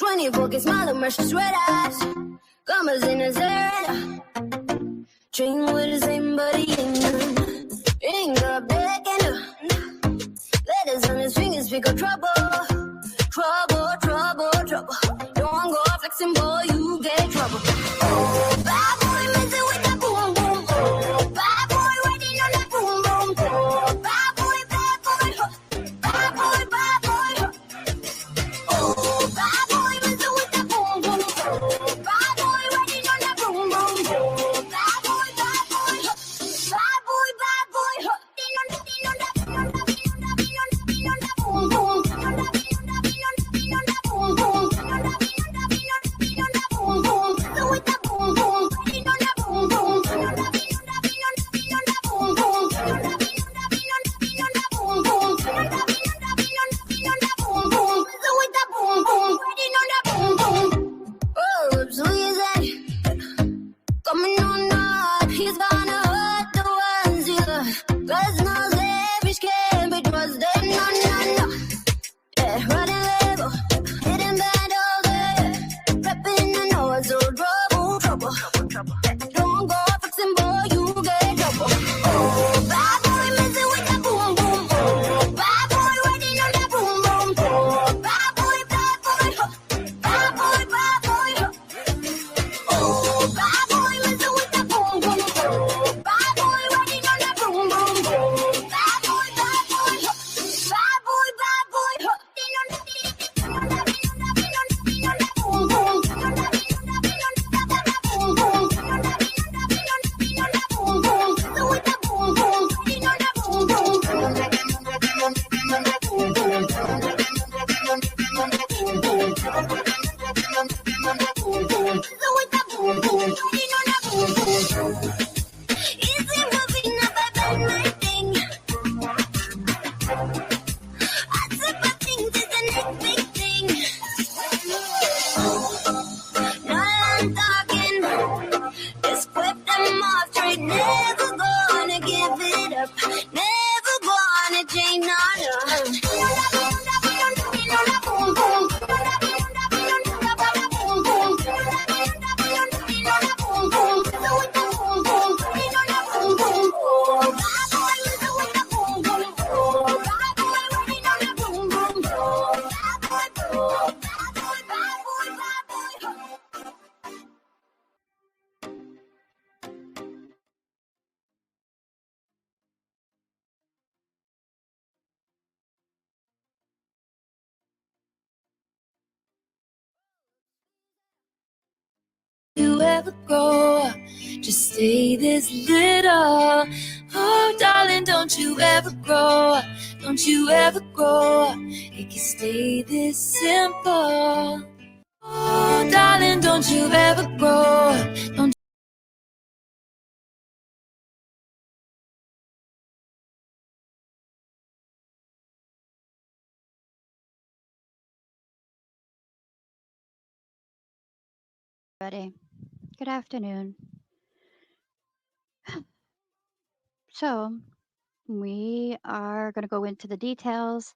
24 que smile, mercy red eyes. Commas in his area. Train with the same buddy in none. Ring up deck and letters on his fingers, pick up trouble. Trouble, trouble, trouble. Don't go flexing, boy, you get trouble. Oh, bad boy, messing with that boom, boom. Oh, bad boy, riding on that boom, boom. Oh, bad boy, bad boy. Bad boy, bad boy. Oh, bad boy, messing with that boom, boom. Oh, bad boy, riding on that boom, boom. Oh, bad boy, bad boy. Bad boy, bad boy. Ding on that, ding on that, ding on that, ding on that, ding on that, ding on that boom, boom. Ding on that, ding on that, ding on that, ding on that boom, boom. Ding on that, ding on that, ding on that, ding on that boom, boom. So with that boom, boom. Ding on that boom, boom. Ding on that, ding on that, ding on that, ding on that boom, boom. Ding on that, ding on that, ding on that, ding on that boom, boom. Ding on that, ding on that, ding on that, ding on that boom, boom. So with that boom, boom. Ding on that boom, boom. Oh, so is that coming on up? He's gonna hurt the ones he loves. 'Cause no savage can be trusted. No, no, no. Yeah, running level, hitting bad all day. Prepping the nose, so trouble, trouble. Don't go fixing, boy, you get trouble. Oh, bad boy, messing with that boom, boom. Oh, bad boy, riding on that boom, boom. Oh, bad boy, bad boy. Bad boy, bad boy. Oh, bad boy, messing with that boom, boom. Oh, bad boy, riding on that boom, boom. Oh, bad boy, bad boy. Bad boy, bad boy. Ding on that, ding on that, ding on that, ding on that, ding on that boom, boom. Ding on that, ding on that, ding on that, boom, boom. Ding on that, ding on that, ding on that, ding on that boom, boom. So with that boom, boom. Ding on that boom, boom. Ding on that, ding on that, ding on that, ding on that boom, boom. Ding on that, ding on that, ding on that, ding on that boom, boom. Ding on that, ding on that, ding on that, ding on that boom, boom. So with that boom, boom. Ding on that boom, boom. Easy moving up, I bend my thing. I said my things is the next big thing. Now I'm talking, just whip them off straight. Never gonna give it up. Never gonna change, no, no. You ever grow up, just stay this little. Oh, darling, don't you ever grow up, don't you ever grow up. It can stay this simple. Oh, darling, don't you ever grow up, don't Everybody. Good afternoon. So, we are going to go into the details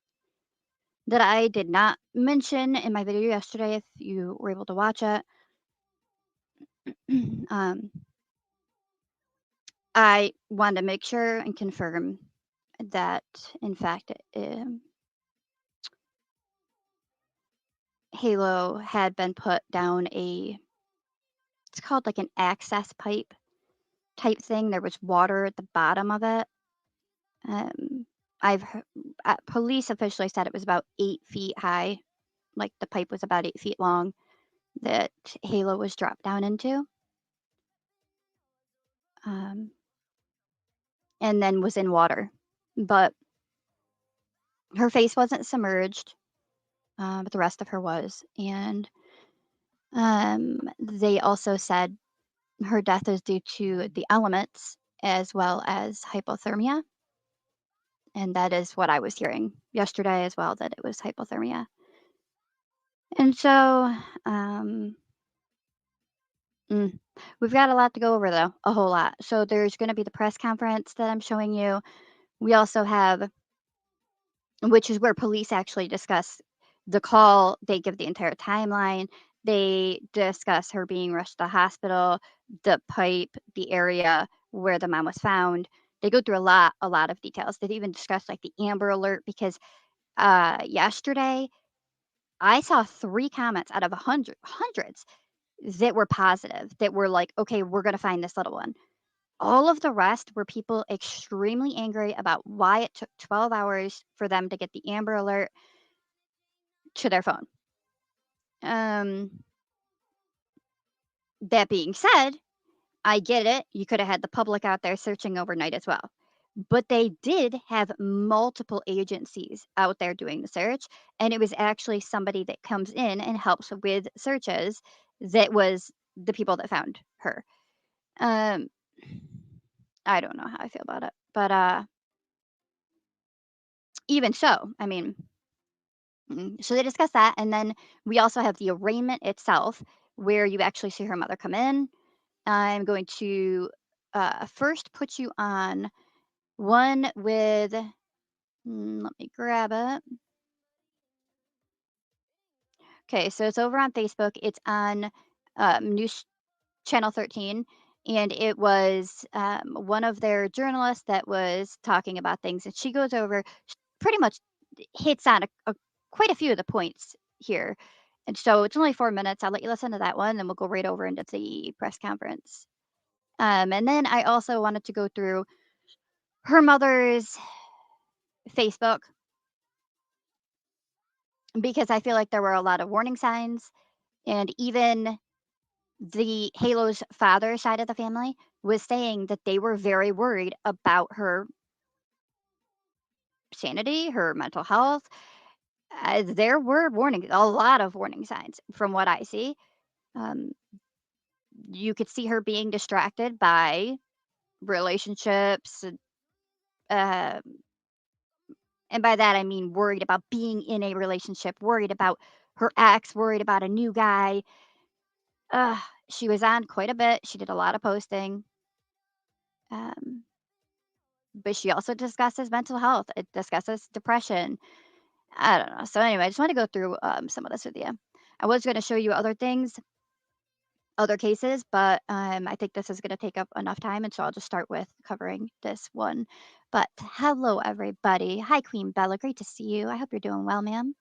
that I did not mention in my video yesterday if you were able to watch it. I wanted to make sure and confirm that, in fact, Halo had been put down it's called like an access pipe type thing. There was water at the bottom of it. Police officially said it was about 8 feet high, like the pipe was about 8 feet long that Halo was dropped down into. And then was in water. But her face wasn't submerged, but the rest of her was. And they also said her death is due to the elements as well as hypothermia. And that is what I was hearing yesterday as well, that it was hypothermia. And so we've got a lot to go over, though, a whole lot. So there's going to be the press conference that I'm showing you. We also have, which is where police actually discuss the call, they give the entire timeline. They discuss her being rushed to the hospital, the pipe, the area where the mom was found. They go through a lot of details. They even discuss like the Amber Alert because yesterday I saw 3 comments out of hundreds that were positive, that were like, okay, we're gonna find this little one. All of the rest were people extremely angry about why it took 12 hours for them to get the Amber Alert to their phone. That being said, I get it. You could have had the public out there searching overnight as well. But they did have multiple agencies out there doing the search, and it was actually somebody that comes in and helps with searches that was the people that found her. Um, I don't know how I feel about it, but even so, I mean, so they discuss that, and then we also have the arraignment itself, where you actually see her mother come in. I'm going to first put you on one with, let me grab it. Okay, so it's over on Facebook. It's on News Channel 13, and it was one of their journalists that was talking about things, and she goes over, pretty much hits on quite a few of the points here. And so it's only 4 minutes. I'll let you listen to that one, then we'll go right over into the press conference. And then I also wanted to go through her mother's Facebook because I feel like there were a lot of warning signs, and even the Halo's father side of the family was saying that they were very worried about her sanity, her mental health. There were a lot of warning signs from what I see. Um, you could see her being distracted by relationships, uh, and by that I mean worried about being in a relationship, worried about her ex, worried about a new guy. Uh, she was on quite a bit. She did a lot of posting. Um, but she also discusses mental health. It discusses depression. I don't know. So anyway, I just want to go through some of this with you. I was going to show you other things, other cases, but I think this is going to take up enough time, and so I'll just start with covering this one. But hello, everybody. Hi, Queen Bella. Great to see you. I hope you're doing well, ma'am.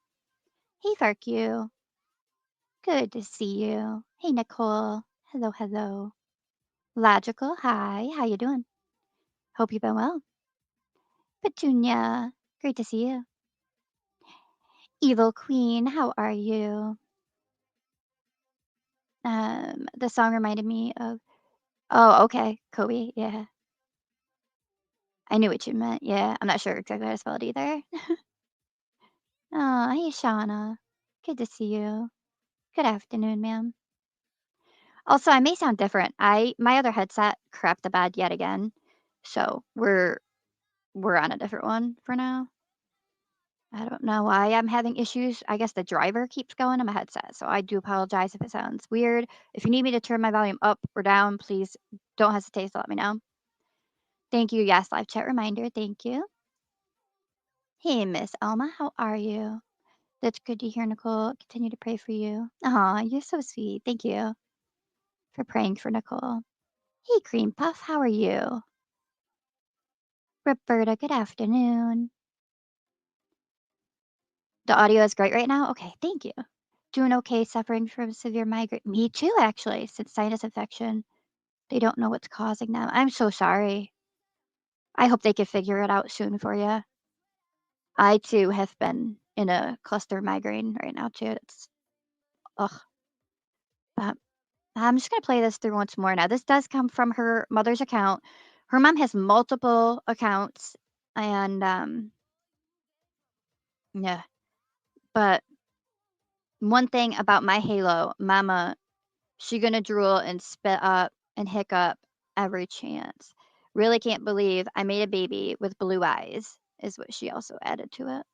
Hey, Fark you. Good to see you. Hey, Nicole. Hello, hello. Logical. Hi. How you doing? Hope you've been well. Petunia. Great to see you. Evil Queen. How are you? The song reminded me of. Oh, okay. Kobe. Yeah. I knew what you meant. Yeah. I'm not sure exactly how to spell it either. Oh, hey, Shauna. Good to see you. Good afternoon, ma'am. Also, I may sound different. My other headset crapped the bed yet again, so we're on a different one for now. I don't know why I'm having issues. I guess the driver keeps going on my headset, so I do apologize if it sounds weird. If you need me to turn my volume up or down, please don't hesitate to let me know. Thank you. Yes, live chat reminder. Thank you. Hey, Miss Elma, how are you? That's good to hear, Nicole. Continue to pray for you. Aw, you're so sweet. Thank you for praying for Nicole. Hey, Cream Puff, how are you? Roberta, good afternoon. The audio is great right now? Okay, thank you. Doing okay, suffering from severe migraine. Me too, actually, since sinus infection. They don't know what's causing them. I'm so sorry. I hope they can figure it out soon for you. I too have been in a cluster migraine right now too. It's ugh. But I'm just gonna play this through once more now. This does come from her mother's account. Her mom has multiple accounts, and yeah. But one thing about my Halo, Mama, she gonna drool and spit up and hiccup every chance. Really can't believe I made a baby with blue eyes, is what she also added to it.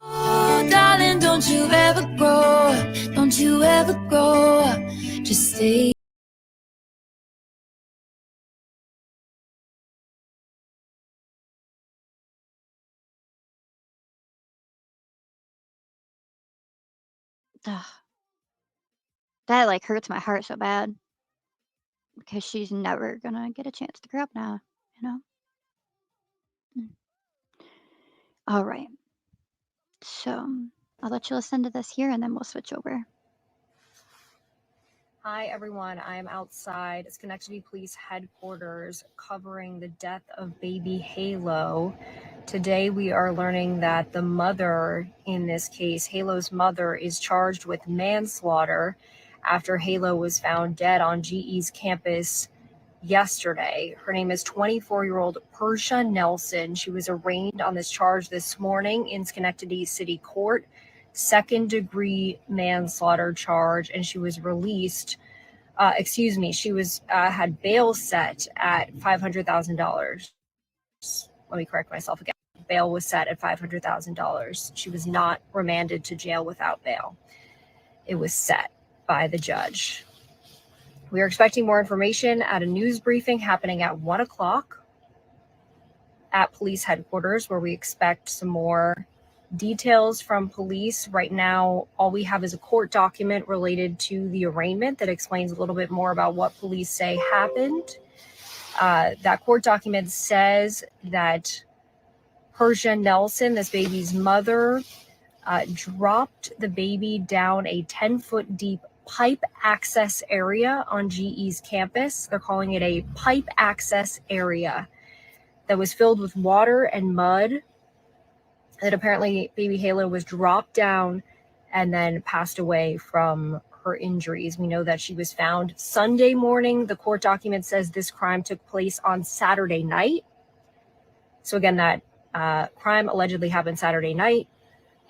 Oh, darling, don't you ever grow, don't you ever grow, just stay. Ugh. That, like, hurts my heart so bad because she's never gonna get a chance to grow up now, you know? Mm. Alright. So, I'll let you listen to this here, and then we'll switch over. Hi, everyone. I am outside Schenectady Police Headquarters covering the death of baby Halo. Today, we are learning that the mother in this case, Halo's mother, is charged with manslaughter after Halo was found dead on GE's campus yesterday. Her name is 24-year-old Persia Nelson. She was arraigned on this charge this morning in Schenectady City Court, second-degree manslaughter charge, and she was released. She was had bail set at $500,000. Let me correct myself again. Bail was set at $500,000. She was not remanded to jail without bail. It was set by the judge. We are expecting more information at a news briefing happening at 1 o'clock at police headquarters, where we expect some more details from police. Right now, all we have is a court document related to the arraignment that explains a little bit more about what police say happened. That court document says that Persia Nelson, this baby's mother, dropped the baby down a 10-foot deep pipe access area on GE's campus. They're calling it a pipe access area that was filled with water and mud. That apparently baby Halo was dropped down and then passed away from her injuries. We know that she was found Sunday morning. The court document says this crime took place on Saturday night. So again, that crime allegedly happened Saturday night.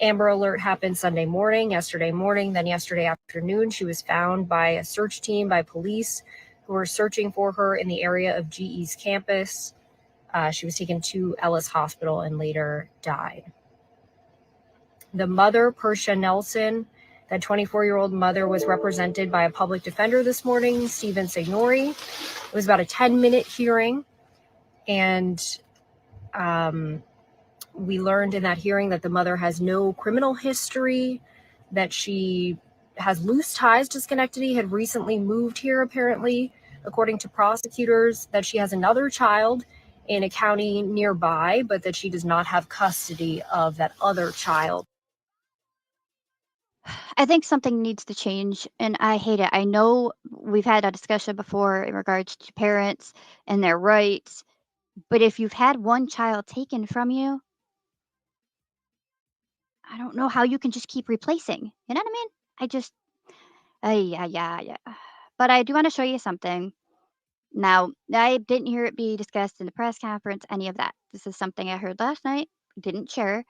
Amber Alert happened Sunday morning, yesterday morning, then yesterday afternoon. She was found by a search team, by police who were searching for her in the area of GE's campus. She was taken to Ellis Hospital and later died. The mother, Persia Nelson, that 24-year-old mother, was represented by a public defender this morning, Stephen Signori. It was about a 10-minute hearing, and we learned in that hearing that the mother has no criminal history, that she has loose ties to Schenectady, had recently moved here apparently, according to prosecutors, that she has another child in a county nearby, but that she does not have custody of that other child. I think something needs to change, and I hate it. I know we've had a discussion before in regards to parents and their rights, but if you've had one child taken from you, I don't know how you can just keep replacing. You know what I mean? I just, yeah. But I do want to show you something. Now, I didn't hear it be discussed in the press conference, any of that. This is something I heard last night, didn't share,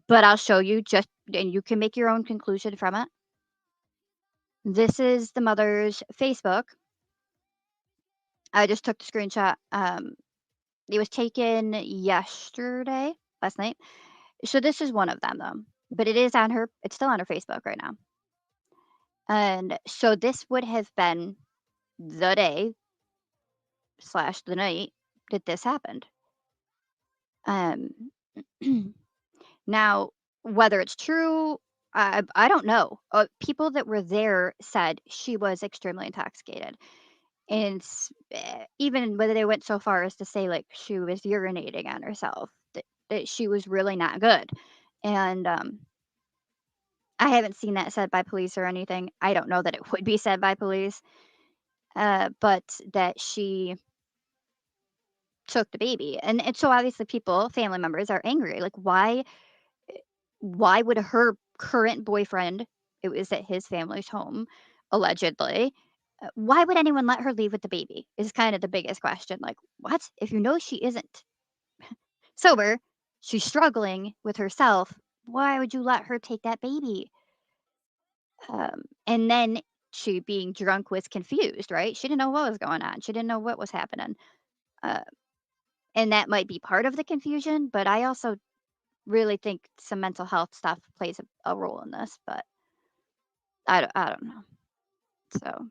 but I'll show you just, and you can make your own conclusion from it. This is the mother's Facebook. I just took the screenshot. It was taken yesterday, last night. So this is one of them though, but it is on her, it's still on her Facebook right now. And so this would have been the day / the night that this happened. Um, now, whether it's true, I don't know. People that were there said she was extremely intoxicated. And even whether they went so far as to say like she was urinating on herself, that she was really not good. And I haven't seen that said by police or anything. I don't know that it would be said by police, but that she took the baby. And so obviously people, family members are angry. Like why would her current boyfriend, it was at his family's home, allegedly, why would anyone let her leave with the baby? Is kind of the biggest question. Like, what? If you know she isn't sober, she's struggling with herself, why would you let her take that baby? And then she being drunk was confused, right? She didn't know what was going on. She didn't know what was happening. Uh, and that might be part of the confusion, but I also really think some mental health stuff plays a role in this, but I don't know. So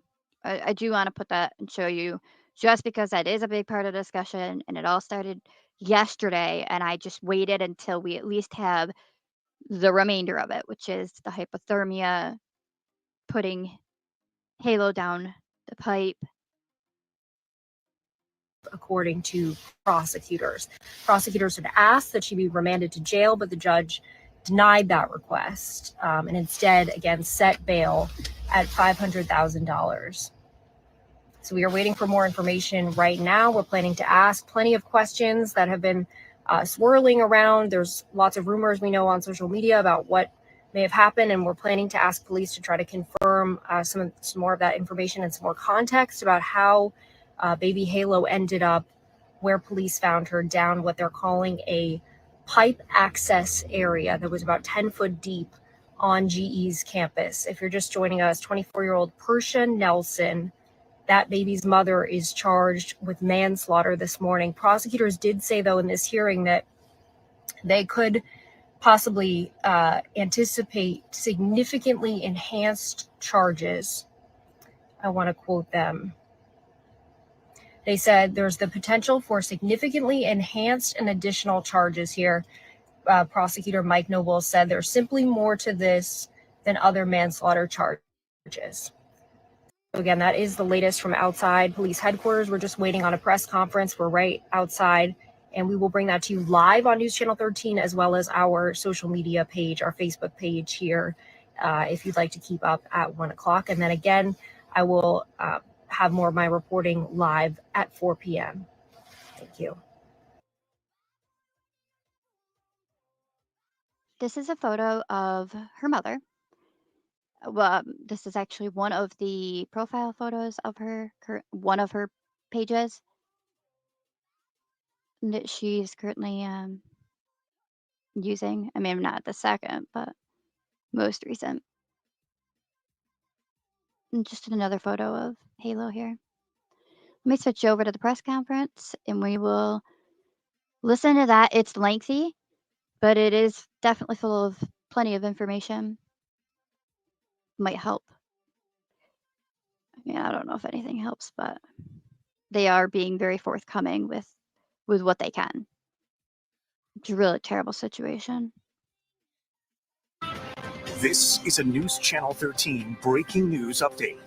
I do want to put that and show you just because that is a big part of the discussion and it all started yesterday and I just waited until we at least have the remainder of it, which is the hypothermia, putting Halo down the pipe. According to prosecutors. Prosecutors had asked that she be remanded to jail, but the judge denied that request and instead, again, set bail at $500,000. So we are waiting for more information right now. We're planning to ask plenty of questions that have been swirling around. There's lots of rumors we know on social media about what may have happened, and we're planning to ask police to try to confirm some more of that information and some more context about how baby Halo ended up where police found her, down what they're calling a pipe access area that was about 10 foot deep on GE's campus. If you're just joining us, 24-year-old Persia Nelson, that baby's mother, is charged with manslaughter this morning. Prosecutors did say, though, in this hearing that they could possibly anticipate significantly enhanced charges. I want to quote them. They said there's the potential for significantly enhanced and additional charges here. Prosecutor Mike Noble said there's simply more to this than other manslaughter charges. Again, that is the latest from outside police headquarters. We're just waiting on a press conference. We're right outside, and we will bring that to you live on News Channel 13, as well as our social media page, our Facebook page here, if you'd like to keep up at 1 o'clock. And then again, I will have more of my reporting live at 4 p.m. Thank you. This is a photo of her mother. Well, this is actually one of the profile photos of her, one of her pages that she's currently using. I mean, not the second, but most recent. And just another photo of Halo here. Let me switch over to the press conference and we will listen to that. It's lengthy, but it is definitely full of plenty of information. Might help. I mean, I don't know if anything helps, but they are being very forthcoming with what they can. It's a really terrible situation. This is a News Channel 13 breaking news update.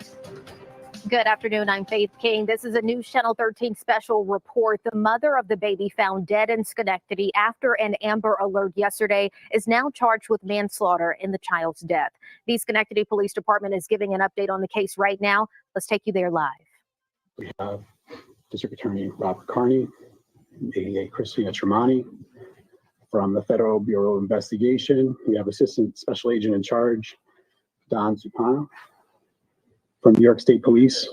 Good afternoon. I'm Faith King. This is a News Channel 13 special report. The mother of the baby found dead in Schenectady after an Amber Alert yesterday is now charged with manslaughter in the child's death. The Schenectady Police Department is giving an update on the case right now. Let's take you there live. We have District Attorney Robert Carney, ADA Christina Tremonti. From the Federal Bureau of Investigation, we have Assistant Special Agent in Charge, Don Zupano. From New York State Police,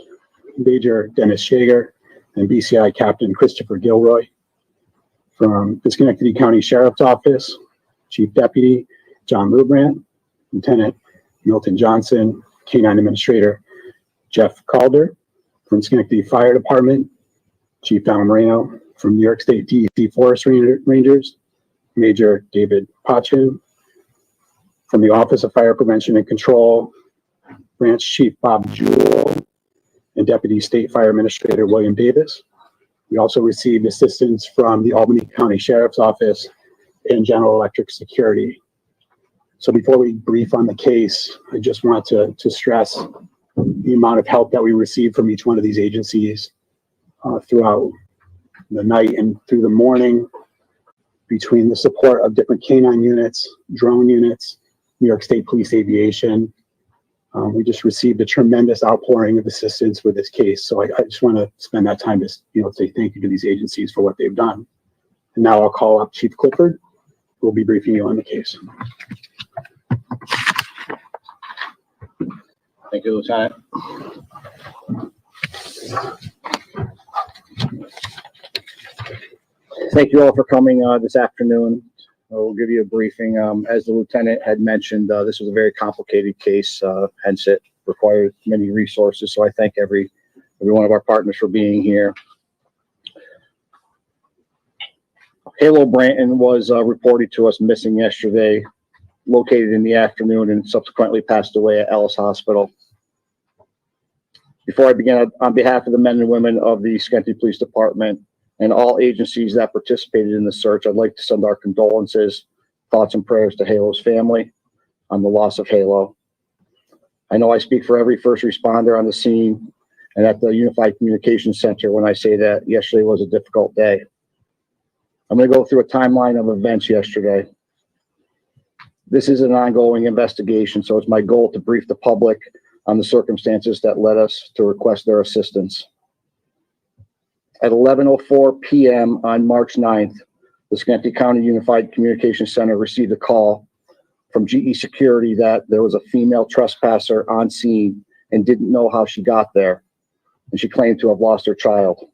Major Dennis Shager and BCI Captain Christopher Gilroy. From the Schenectady County Sheriff's Office, Chief Deputy John Lubrandt, Lieutenant Milton Johnson, K-9 Administrator Jeff Calder. From Schenectady Fire Department, Chief Don Moreno. From New York State DEC Forest Rangers, Major David Pachin. From the Office of Fire Prevention and Control, Branch Chief Bob Jewell and Deputy State Fire Administrator William Davis. We also received assistance from the Albany County Sheriff's Office and General Electric Security. So before we brief on the case, I just want to stress the amount of help that we received from each one of these agencies throughout the night and through the morning, between the support of different K-9 units, drone units, New York State Police Aviation. We just received a tremendous outpouring of assistance with this case. So I just want to spend that time to say thank you to these agencies for what they've done. And now I'll call up Chief Clifford, who will be briefing you on the case. Thank you, Lieutenant. Thank you all for coming this afternoon. We'll give you a briefing. As the lieutenant had mentioned, this was a very complicated case, hence it required many resources. So I thank every one of our partners for being here. Halo Branton was reported to us missing yesterday, located in the afternoon, and subsequently passed away at Ellis Hospital. Before I begin, on behalf of the men and women of the Schenectady Police Department and all agencies that participated in the search, I'd like to send our condolences thoughts and prayers to Halo's family on the loss of Halo. I know I speak for every first responder on the scene and at the Unified Communications Center when I say that yesterday was a difficult day. I'm going to go through a timeline of events yesterday. This is an ongoing investigation, so it's my goal to brief the public on the circumstances that led us to request their assistance. At 11:04 p.m. on March 9th, the Schenectady County Unified Communications Center received a call from GE Security that there was a female trespasser on scene and didn't know how she got there, and she claimed to have lost her child.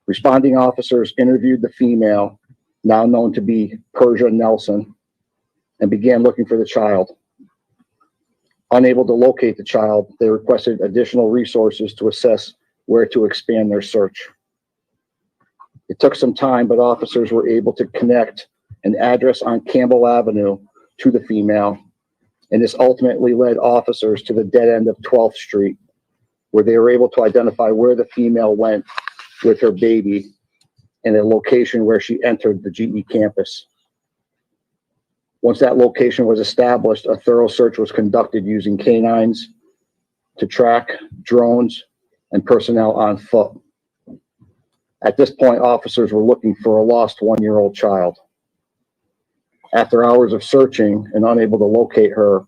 Responding officers interviewed the female, now known to be Persia Nelson, and began looking for the child. Unable to locate the child, they requested additional resources to assess where to expand their search. It took some time, but officers were able to connect an address on Campbell Avenue to the female, and this ultimately led officers to the dead end of 12th Street, where they were able to identify where the female went with her baby and a location where she entered the GE campus. Once that location was established, a thorough search was conducted using canines to track, drones, and personnel on foot. At this point, officers were looking for a lost 1-year-old child. After hours of searching and unable to locate her,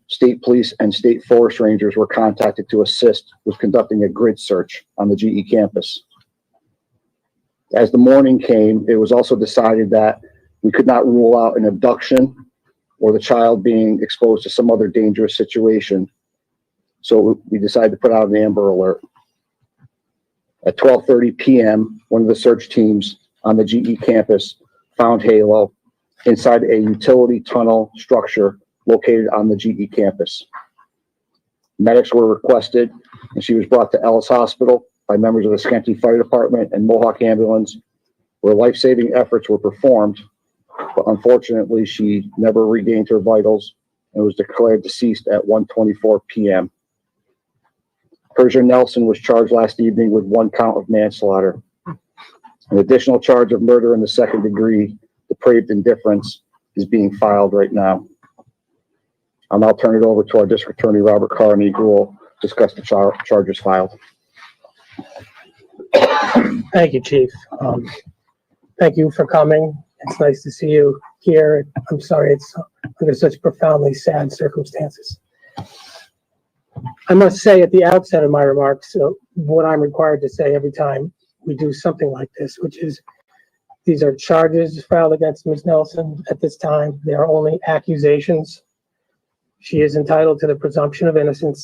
state police and state forest rangers were contacted to assist with conducting a grid search on the GE campus. As the morning came, it was also decided that we could not rule out an abduction or the child being exposed to some other dangerous situation. So we decided to put out an Amber Alert. At 12:30 p.m., one of the search teams on the GE campus found Halo inside a utility tunnel structure located on the GE campus. Medics were requested, and she was brought to Ellis Hospital by members of the Schenectady Fire Department and Mohawk Ambulance, where life-saving efforts were performed, but unfortunately, she never regained her vitals and was declared deceased at 1:24 p.m. Persia Nelson was charged last evening with 1 count of manslaughter. An additional charge of murder in the second degree, depraved indifference, is being filed right now. I'll now turn it over to our District Attorney, Robert Carney, who will discuss the charges filed. Thank you, Chief. Thank you for coming. It's nice to see you here. I'm sorry it's under such profoundly sad circumstances. I must say at the outset of my remarks what I'm required to say every time we do something like this, which is these are charges filed against Ms. Nelson at this time. They are only accusations. She is entitled to the presumption of innocence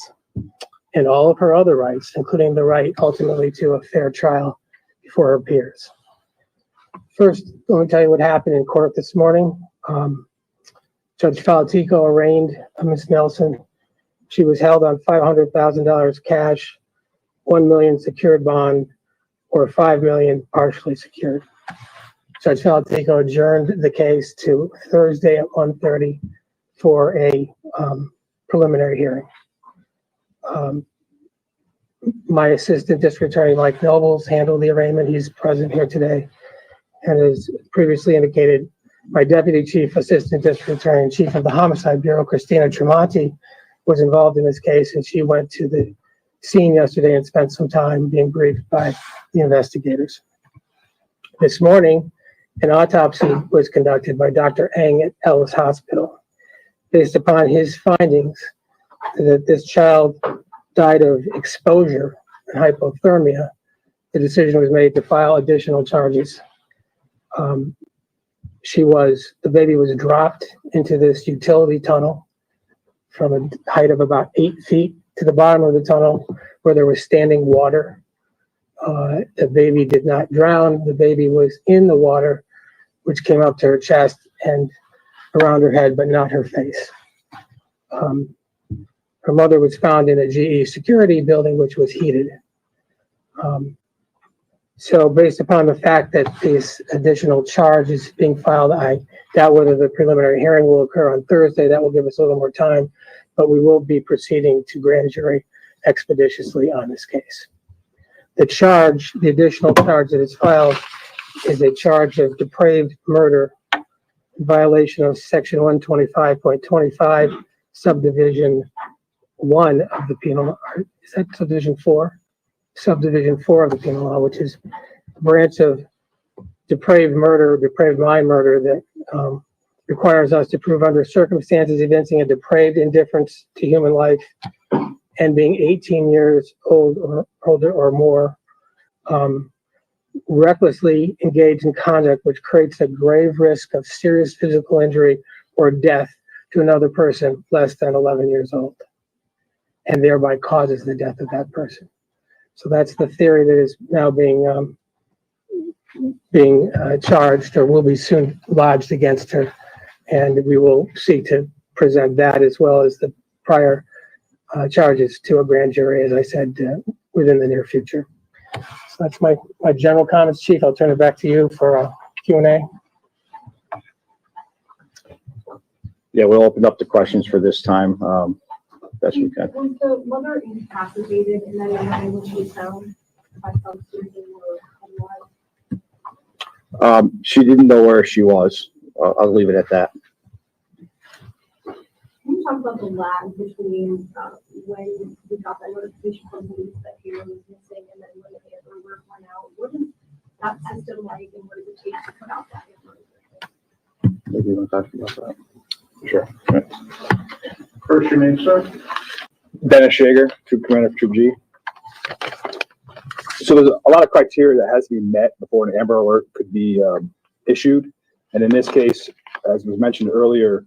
and all of her other rights, including the right ultimately to a fair trial before her peers. First, let me tell you what happened in court this morning. Judge Falatico arraigned Ms. Nelson. She was held on $500,000 cash, $1 million secured bond, or $5 million partially secured. Judge Falatico adjourned the case to Thursday at 1:30 for a preliminary hearing. My assistant district attorney, Mike Nobles, handled the arraignment. He's present here today. And as previously indicated, my deputy chief assistant district attorney and chief of the homicide bureau, Christina Tremonti, was involved in this case, and she went to the scene yesterday and spent some time being briefed by the investigators. This morning, an autopsy was conducted by Dr. Eng at Ellis Hospital. Based upon his findings that this child died of exposure and hypothermia, the decision was made to file additional charges. The baby was dropped into this utility tunnel from a height of about 8 feet to the bottom of the tunnel where there was standing water. The baby did not drown. The baby was in the water, which came up to her chest and around her head, but not her face. Her mother was found in a GE security building, which was heated. So based upon the fact that this additional charge is being filed, I doubt whether the preliminary hearing will occur on Thursday. That will give us a little more time, but we will be proceeding to grand jury expeditiously on this case. The additional charge that is filed is a charge of depraved murder in violation of section 125.25, subdivision 1 of the penal law. Is that subdivision 4? Subdivision 4 of the penal law, which is a branch of depraved murder, depraved mind murder that requires us to prove under circumstances evincing a depraved indifference to human life and being 18 years old or older or more, recklessly engaged in conduct which creates a grave risk of serious physical injury or death to another person less than 11 years old, and thereby causes the death of that person. So that's the theory that is now being charged, or will be soon lodged against her, and we will seek to present that as well as the prior charges to a grand jury, as I said, within the near future. So that's my general comments, Chief. I'll turn it back to you for Q&A. Yeah, we'll open up the questions for this time. Best we can. Was the mother incapacitated in any way when she was found by some surgeon or otherwise? She didn't know where she was. I'll leave it at that. Can you talk about the lag between when we got that notification from police that Hero was missing and then when the paperwork went out? What is that system like, and what does it take to put out that information? Maybe you want to talk about that? Sure. First, your name, sir? Dennis Shager, Troop Commander for Troop G. So there's a lot of criteria that has to be met before an Amber Alert could be issued. And in this case, as was mentioned earlier,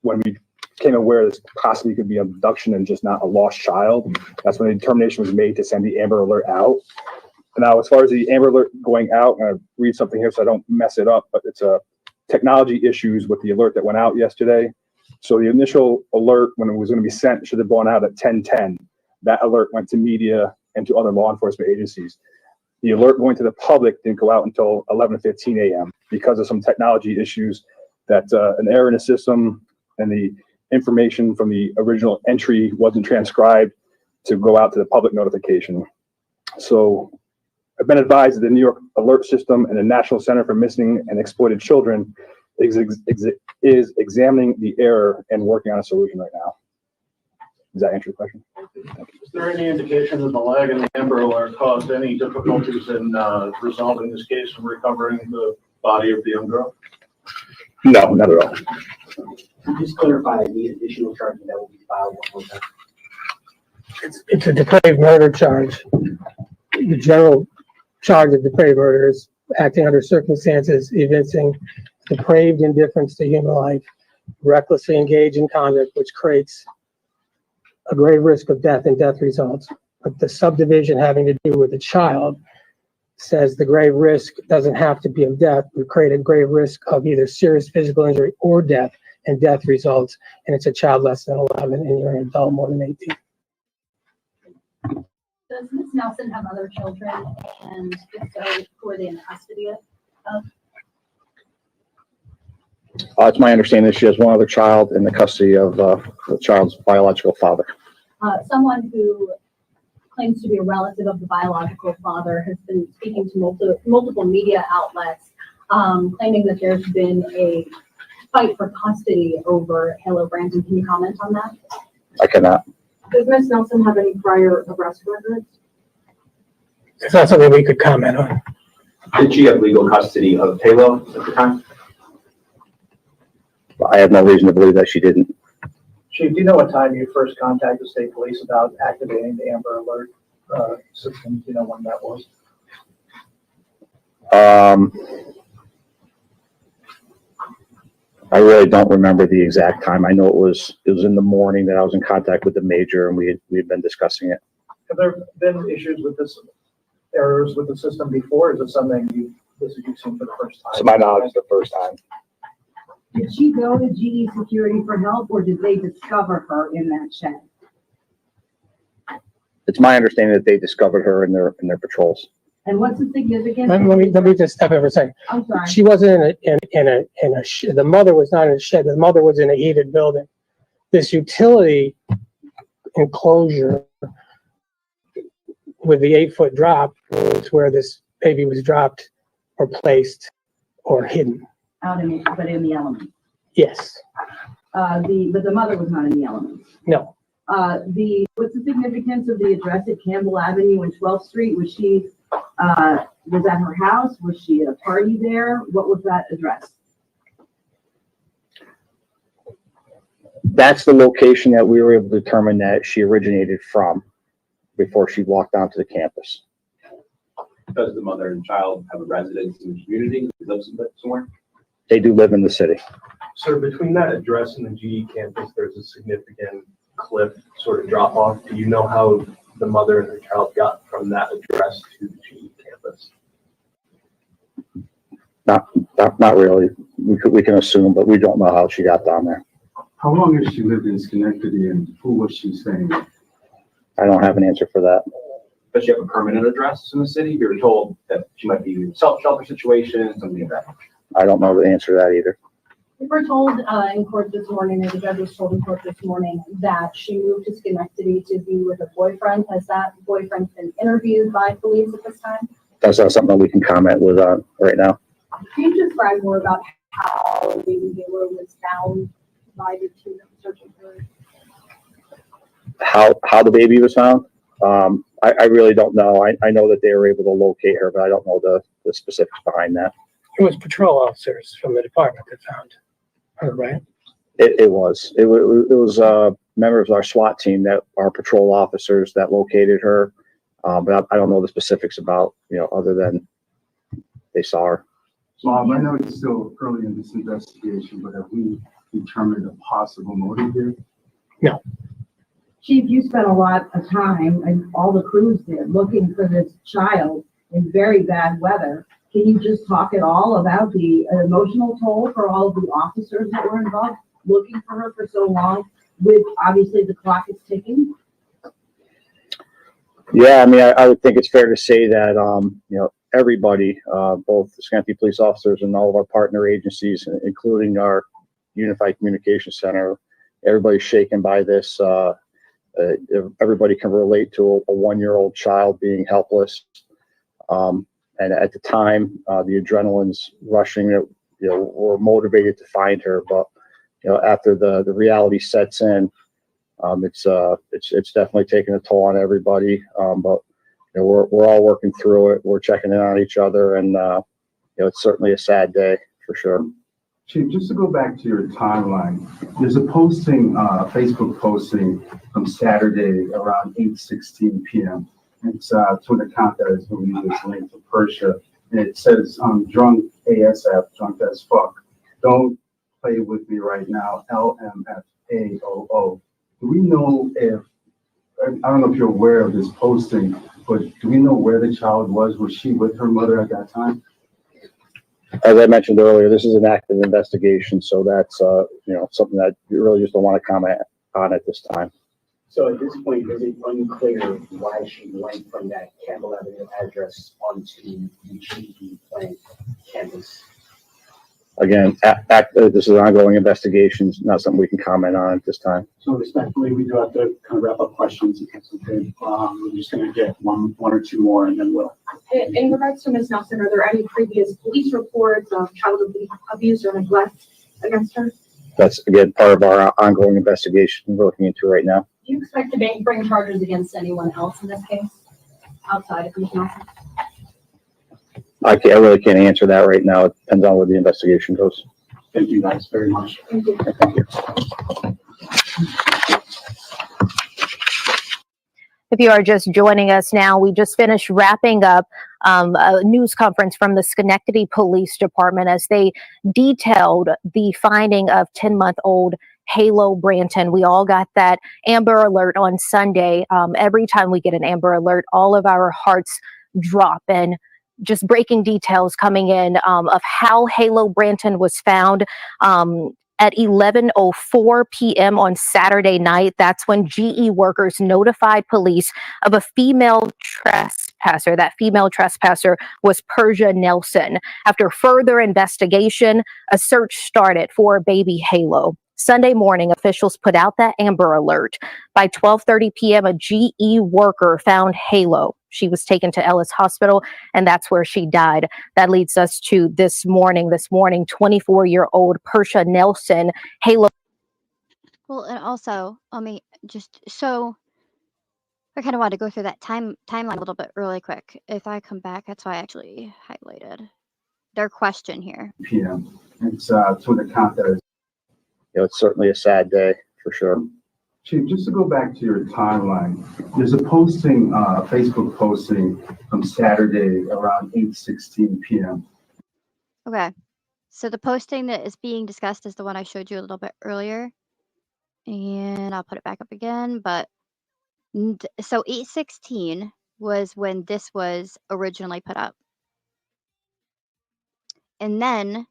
when we became aware this possibly could be abduction and just not a lost child, that's when the determination was made to send the Amber Alert out. Now, as far as the Amber Alert going out, and I read something here so I don't mess it up, but it's a technology issues with the alert that went out yesterday. So the initial alert, when it was going to be sent, should have gone out at 10:10. That alert went to media and to other law enforcement agencies. The alert going to the public didn't go out until 11:15 a.m. because of some technology issues, that an error in the system and the information from the original entry wasn't transcribed to go out to the public notification. So I've been advised that the New York Alert System and the National Center for Missing and Exploited Children is examining the error and working on a solution right now. Does that answer your question? Thank you. Is there any indication that the lag in the Amber Alert caused any difficulties in resolving this case and recovering the body of the young girl? No, not at all. Just clarify the additional charges that will be filed. It's a depraved murder charge. The general charge of depraved murder is acting under circumstances evincing depraved indifference to human life, recklessly engaged in conduct which creates a grave risk of death and death results. But the subdivision having to do with the child says the grave risk doesn't have to be of death, but create a grave risk of either serious physical injury or death, and death results, and it's a child less than 11 and you're an adult more than 18. Does Ms. Nelson have other children, and if so, who are they in custody of? It's my understanding that she has one other child in the custody of the child's biological father. Someone who claims to be a relative of the biological father has been speaking to multiple media outlets, claiming that there's been a fight for custody over Halo Brandon. Can you comment on that? I cannot. Does Ms. Nelson have any prior arrest records? It's not something we could comment on. Did she have legal custody of Halo at the time? I have no reason to believe that she didn't. Chief, do you know what time you first contacted state police about activating the Amber Alert system? Do you know when that was? I really don't remember the exact time. I know it was in the morning that I was in contact with the major, and we had been discussing it. Have there been issues with this, errors with the system before? Is it something you've seen for the first time? To my knowledge, it's the first time. Did she go to GE Security for help, or did they discover her in that shed? It's my understanding that they discovered her in their patrols. And what's the significance? Let me just step in for a second. I'm sorry. She wasn't in a shed. The mother was not in a shed. The mother was in a heated building. This utility enclosure with the 8-foot drop was where this baby was dropped or placed or hidden. but in the elements. Yes. But the mother was not in the elements. No. What's the significance of the address at Campbell Avenue and 12th Street? Was she, was that her house? Was she at a party there? What was that address? That's the location that we were able to determine that she originated from before she walked onto the campus. Does the mother and child have a residence in the community? Live somewhere? They do live in the city. So between that address and the GE campus, there's a significant cliff sort of drop off. Do you know how the mother and her child got from that address to the GE campus? Not really. We can assume, but we don't know how she got down there. How long has she lived in Schenectady and who was she staying with? I don't have an answer for that. Does she have a permanent address in the city? You were told that she might be in a self-shelter situation, something like that. I don't know the answer to that either. We were told in court this morning, or the judge was told in court this morning, that she moved to Schenectady to be with a boyfriend. Has that boyfriend been interviewed by police at this time? That's not something that we can comment with on right now. Can you describe more about how baby Halo was found by the two that were searching for her? How the baby was found? I really don't know. I know that they were able to locate her, but I don't know the specifics behind that. It was patrol officers from the department that found her, right? It was members of our SWAT team that are patrol officers that located her. But I don't know the specifics about, other than they saw her. Bob, I know it's still early in this investigation, but have we determined a possible motive here? No. Chief, you spent a lot of time, and all the crews did, looking for this child in very bad weather. Can you just talk at all about the emotional toll for all of the officers that were involved, looking for her for so long, with obviously the clock is ticking? Yeah, I would think it's fair to say that, everybody, both the Schenectady police officers and all of our partner agencies, including our Unified Communications Center, everybody's shaken by this. Everybody can relate to a one-year-old child being helpless. And at the time, the adrenaline's rushing. We're motivated to find her, but after the reality sets in, it's definitely taking a toll on everybody. But we're all working through it. We're checking in on each other, and it's certainly a sad day for sure. Chief, just to go back to your timeline, there's a posting, Facebook posting from Saturday around 8:16 p.m. It's to an account that is believed is linked to Persia, and it says, "Drunk ASF, drunk as fuck. Don't play with me right now. LMFAOO." Do we know if, I don't know if you're aware of this posting, but do we know where the child was? Was she with her mother at that time? As I mentioned earlier, this is an active investigation, so that's something that you really just don't want to comment on at this time. So at this point, is it unclear why she went from that Campbell Avenue address onto the GE plant campus? Again, this is an ongoing investigation, not something we can comment on at this time. So respectfully, we do have to kind of wrap up questions if that's okay. We're just going to get one or two more, and then we'll. In regards to Ms. Nelson, are there any previous police reports of child abuse or neglect against her? That's, again, part of our ongoing investigation we're looking into right now. Do you expect to bring charges against anyone else in this case outside of Ms. Nelson? I really can't answer that right now. It depends on where the investigation goes. Thank you guys very much. Thank you. Thank you. If you are just joining us now, we just finished wrapping up a news conference from the Schenectady Police Department as they detailed the finding of 10-month-old Halo Branton. We all got that Amber Alert on Sunday. Every time we get an Amber Alert, all of our hearts drop, and just breaking details coming in of how Halo Branton was found. At 11:04 p.m. on Saturday night, that's when GE workers notified police of a female trespasser. That female trespasser was Persia Nelson. After further investigation, a search started for baby Halo. Sunday morning, officials put out that Amber Alert. By 12:30 p.m., a GE worker found Halo. She was taken to Ellis Hospital, and that's where she died. That leads us to this morning, 24-year-old Persha Nelson. Halo. Well, and also, let me just, so I kind of want to go through that timeline a little bit really quick. If I come back, that's why I actually highlighted their question here. PM. It's to an account that is. It's certainly a sad day for sure. Chief, just to go back to your timeline, there's a posting, Facebook posting from Saturday around 8:16 p.m. Okay. So the posting that is being discussed is the one I showed you a little bit earlier. And I'll put it back up again. But so 8:16 was when this was originally put up. And then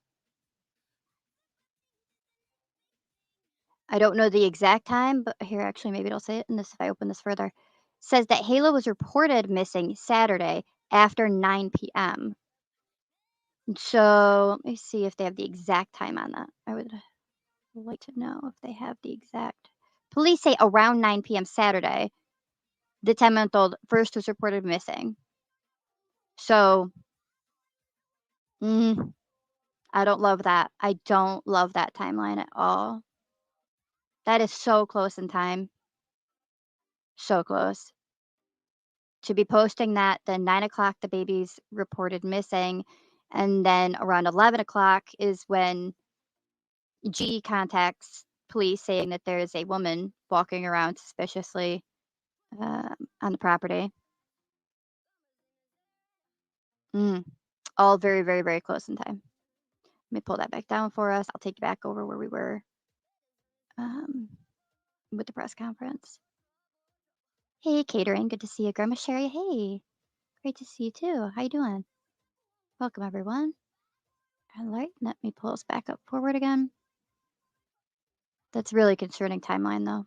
I don't know the exact time, but here, actually, maybe it'll say it in this if I open this further. It says that Halo was reported missing Saturday after 9 p.m. So let me see if they have the exact time on that. I would like to know if they have the exact. Police say around 9 p.m. Saturday, the 10-month-old first was reported missing. So, I don't love that. I don't love that timeline at all. That is so close in time. So close. To be posting that, then 9 o'clock, the baby's reported missing. And then around 11 o'clock is when G contacts police saying that there is a woman walking around suspiciously on the property. All very, very, very close in time. Let me pull that back down for us. I'll take you back over where we were with the press conference. Hey, catering. Good to see you. Grandma Sherry. Hey, great to see you too. How you doing? Welcome, everyone. All right, let me pull us back up forward again. That's really concerning timeline, though.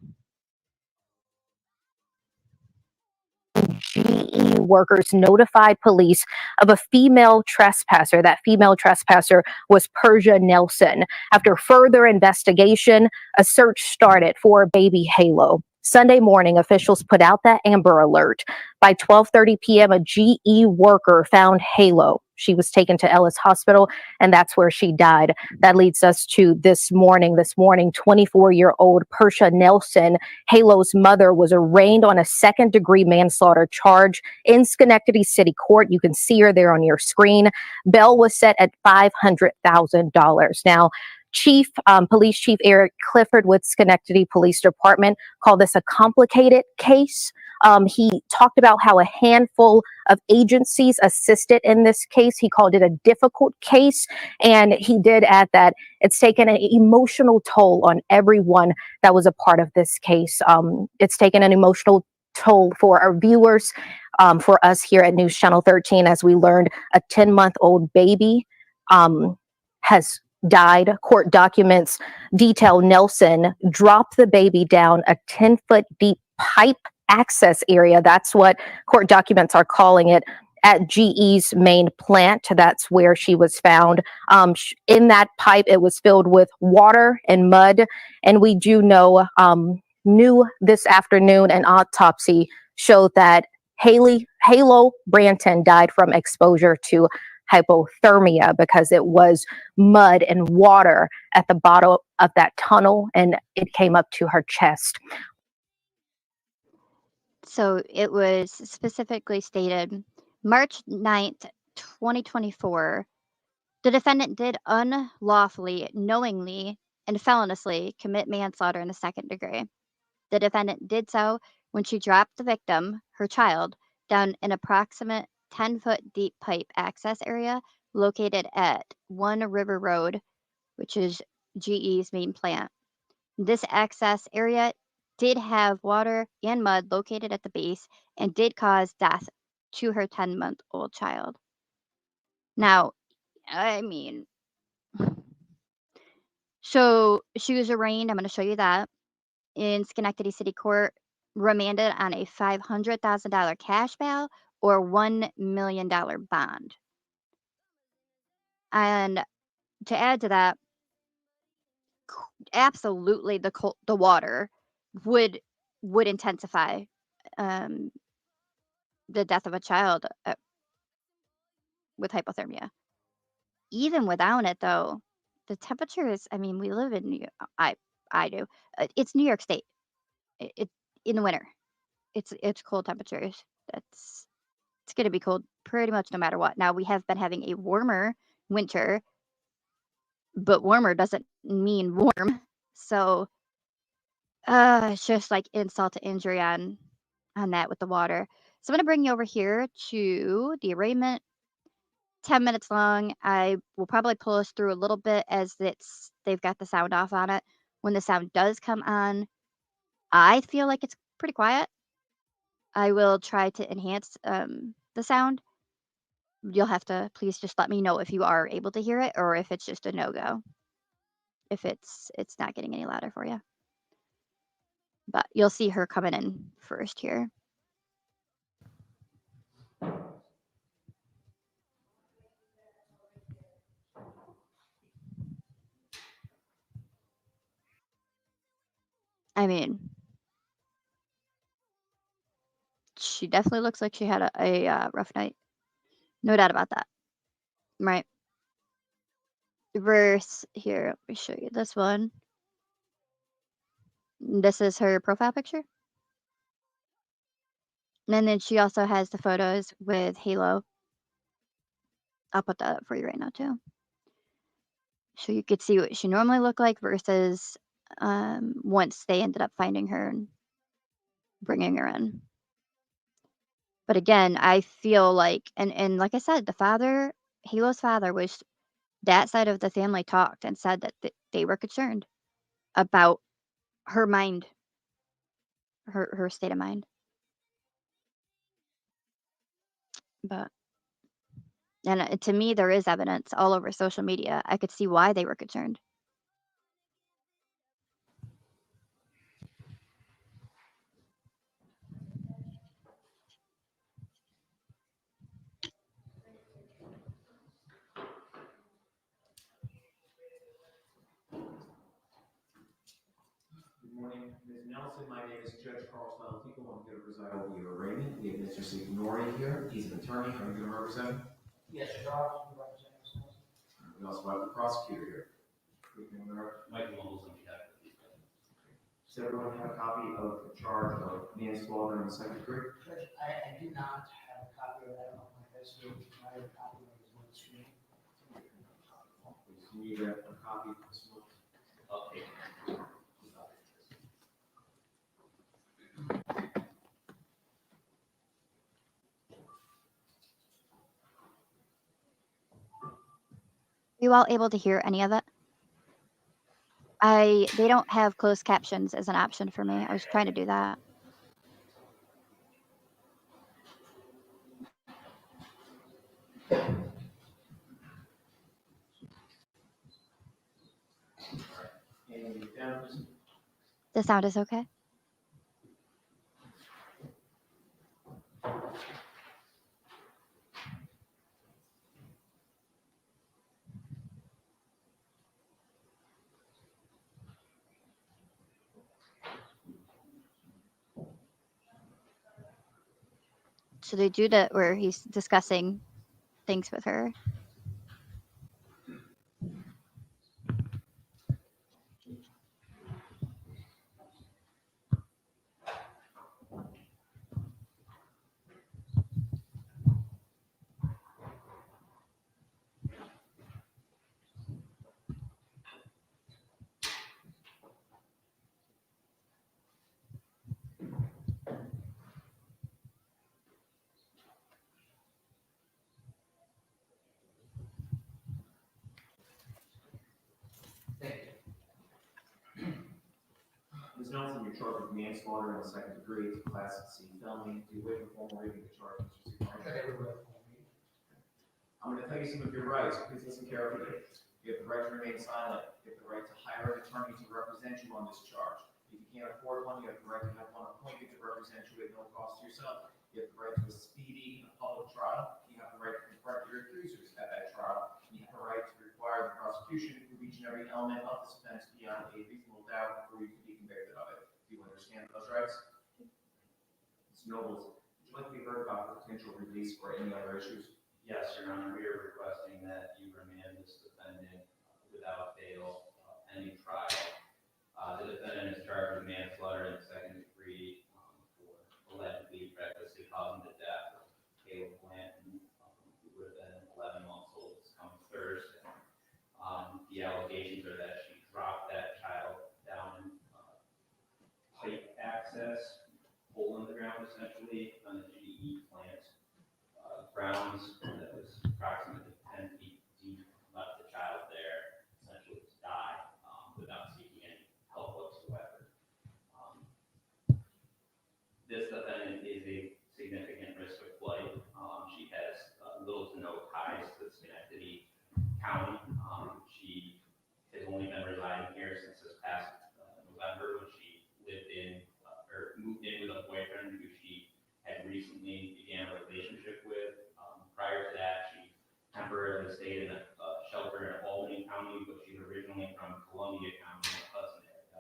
GE workers notified police of a female trespasser. That female trespasser was Persha Nelson. After further investigation, a search started for baby Halo. Sunday morning, officials put out that Amber Alert. By 12:30 p.m., a GE worker found Halo. She was taken to Ellis Hospital, and that's where she died. That leads us to this morning, 24-year-old Persha Nelson. Halo's mother was arraigned on a second-degree manslaughter charge in Schenectady City Court. You can see her there on your screen. Bail was set at $500,000. Now, Police Chief Eric Clifford with Schenectady Police Department called this a complicated case. He talked about how a handful of agencies assisted in this case. He called it a difficult case, and he did add that it's taken an emotional toll on everyone that was a part of this case. It's taken an emotional toll for our viewers, for us here at News Channel 13, as we learned a 10-month-old baby has died. Court documents detail Nelson dropped the baby down a 10-foot deep pipe access area. That's what court documents are calling it, at GE's main plant. That's where she was found. In that pipe, it was filled with water and mud. And we do know, new this afternoon, an autopsy showed that Halo Branton died from exposure to hypothermia because it was mud and water at the bottom of that tunnel, and it came up to her chest. So it was specifically stated March 9th, 2024, the defendant did unlawfully, knowingly, and feloniously commit manslaughter in the second degree. The defendant did so when she dropped the victim, her child, down an approximate 10-foot deep pipe access area located at 1 River Road, which is GE's main plant. This access area did have water and mud located at the base and did cause death to her 10-month-old child. Now, I mean, so she was arraigned, I'm going to show you that, in Schenectady City Court, remanded on a $500,000 cash bail or $1 million bond. And to add to that, absolutely the water would intensify the death of a child with hypothermia. Even without it, though, the temperature is. I mean, we live in I do. It's New York State. It in the winter. It's cold temperatures. It's going to be cold pretty much no matter what. Now we have been having a warmer winter, but warmer doesn't mean warm. So it's just like insult to injury on that with the water. So I'm going to bring you over here to the arraignment. 10 minutes long. I will probably pull us through a little bit as they've got the sound off on it. When the sound does come on, I feel like it's pretty quiet. I will try to enhance the sound. You'll have to please just let me know if you are able to hear it or if it's just a no-go. If it's not getting any louder for you. But you'll see her coming in first here. I mean, she definitely looks like she had a rough night. No doubt about that. Right. Verse here, let me show you this one. This is her profile picture. And then she also has the photos with Halo. I'll put that up for you right now too. So you could see what she normally looked like versus once they ended up finding her and bringing her in. But again, I feel like, and like I said, Halo's father was, that side of the family talked and said that they were concerned about her mind, her state of mind. But, and to me, there is evidence all over social media. I could see why they were concerned. Good morning, Ms. Nelson. My name is Judge Carl Spalatico. I'm here to preside over your arraignment. We have Mr. Signori here. He's an attorney. Are you going to represent him? Yes, Your Honor. We also have the prosecutor here. Michael Mumbles on behalf of the defendant. Does everyone have a copy of the charge of manslaughter in the second degree? Judge, I do not have a copy of that on my desk. I have a copy of his one screen. You need a copy of this one? Okay. Are you all able to hear any of it? They don't have closed captions as an option for me. I was trying to do that. The sound is okay? So they do that where he's discussing things with her. Ms. Nelson, you're charged with manslaughter in the second degree. It's a class C felony. Do you waive the formal reading of the charge, Mr. Signori? I'm going to tell you some of your rights. Please listen carefully. You have the right to remain silent. You have the right to hire an attorney to represent you on this charge. If you can't afford one, you have the right to have one appointed to represent you at no cost to yourself. You have the right to a speedy and public trial. You have the right to confront your accusers at that trial. You have the right to require the prosecution to reach every element of this offense beyond understand those rights? Ms. Nobles, would you like to be heard about the potential release or any other issues? Yes, Your Honor, we are requesting that you remand this defendant without bail pending trial. The defendant is charged with manslaughter in the second degree for allegedly recklessly causing the death of Caleb Blanton, who would have been 11 months old this coming Thursday. The allegations are that she dropped that child down pipe access, hole in the ground essentially, on the GE plant grounds that was approximately 10 feet deep, left the child there essentially to die without seeking any help whatsoever. This defendant is a significant risk of flight. She has little to no ties to Schenectady County. She has only been residing here since this past November, when she lived in or moved in with a boyfriend who she had recently began a relationship with. Prior to that, she temporarily stayed in a shelter in Albany County, but she's originally from Columbia County in the Hudson area.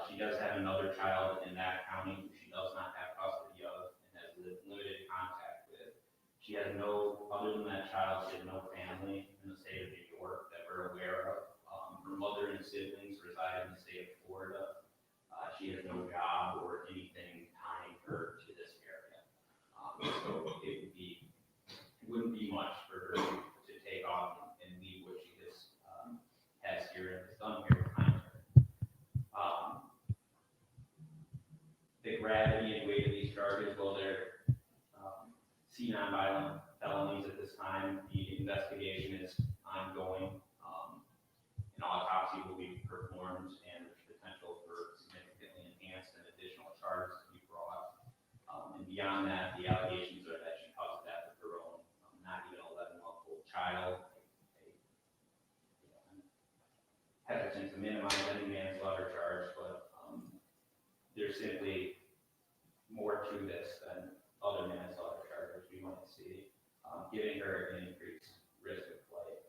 She does have another child in that county who she does not have custody of and has limited contact with. She has no, other than that child, she has no family in the state of New York that we're aware of. Her mother and siblings reside in the state of Florida. She has no job or anything tying her to this area. So it wouldn't be much for her to take off and leave what she has here and has done here behind her. The gravity and weight of these charges, well, they're non-violent felonies at this time. The investigation is ongoing. An autopsy will be performed, and there's potential for significantly enhanced and additional charges to be brought. And beyond that, the allegations are that she caused the death of her own, not even 11-month-old child. I'm hesitant to minimize any manslaughter charge, but there's simply more to this than other manslaughter charges we might see, giving her an increased risk of flight.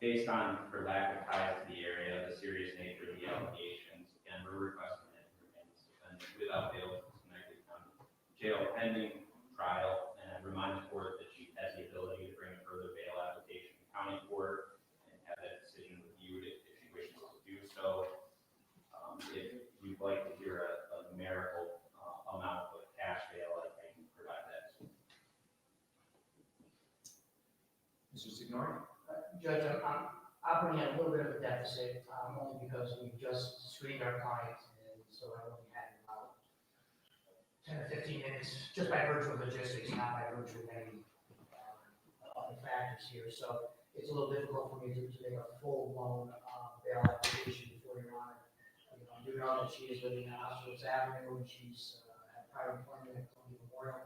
Based on her lack of ties to the area, the serious nature of the allegations, again, we're requesting that she remain suspended without bail from Schenectady County Jail pending trial, and I remind the court that she has the ability to bring a further bail application to county court and have that decision reviewed if she wishes to do so. If you'd like to hear a numerical amount of cash bail, I can provide that. Mr. Signori? Judge, I'm operating at a little bit of a deficit, only because we just screened our client, and so I only had about 10 or 15 minutes, just by virtue of logistics, not by virtue of any other factors here. So it's a little difficult for me to make a full-blown bail application before Your Honor. I do know that she is living on Auschwitz Avenue, and she's had prior employment at Columbia Memorial.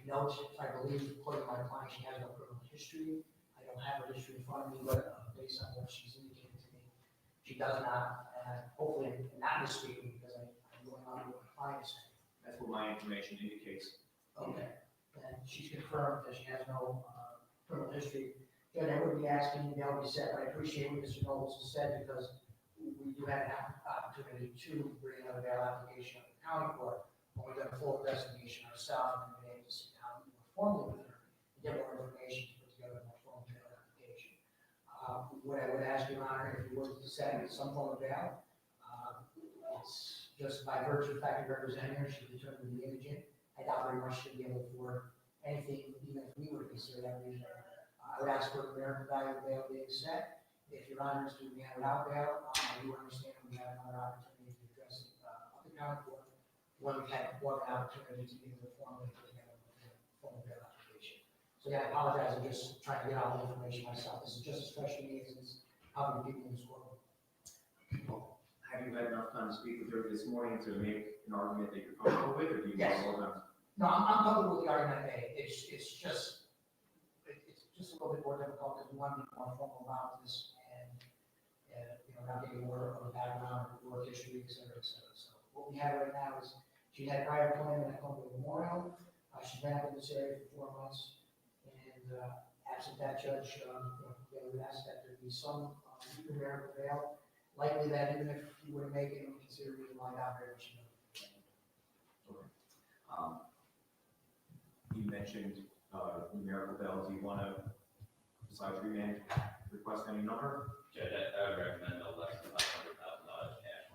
Note, I believe, according to my client, she has no criminal history. I don't have her history in front of me, but based on what she's indicated to me, she does not. Hopefully, I'm not misspeaking because I'm going on what my client is saying. That's what my information indicates. Okay, and she's confirmed that she has no criminal history. Judge, I would be asking you to be set, but I appreciate what Mr. Knowles has said, because we do have an opportunity to bring another bail application up to county court when we've done a full investigation ourselves and been able to sit down more formally with her and get more information to put together a more formal bail application. What I would ask Your Honor, if you were to set some form of bail, it's just by virtue of the fact of representing her, she's determined to be indigent. I doubt very much she'll be able to afford anything, even if we were to consider that reason. I would ask for a numerical value of bail being set. If Your Honor is to be handed out bail, I do understand we have another opportunity to address it up to county court when we have more of an opportunity to be able to formally put together a formal bail application. So yeah, I apologize, I'm just trying to get all the information myself. This is just as fresh to me as it's how many people in this courtroom. Have you had enough time to speak with her this morning to make an argument that you're comfortable with, or do you want more time? No, I'm comfortable with the argument I made. It's just a little bit more difficult because we want to be more formal about this and not getting more of a background, work history, et cetera, et cetera. So what we have right now is she had prior employment at Columbia Memorial. She's been up in this area for 4 months, and absent that, Judge, we would ask that there be some numerical bail. likely that even if you were to make it, we consider you a line operator. You mentioned numerical bail. Do you want to, besides remand, request any number? Judge, I would recommend no less than $500,000 cash.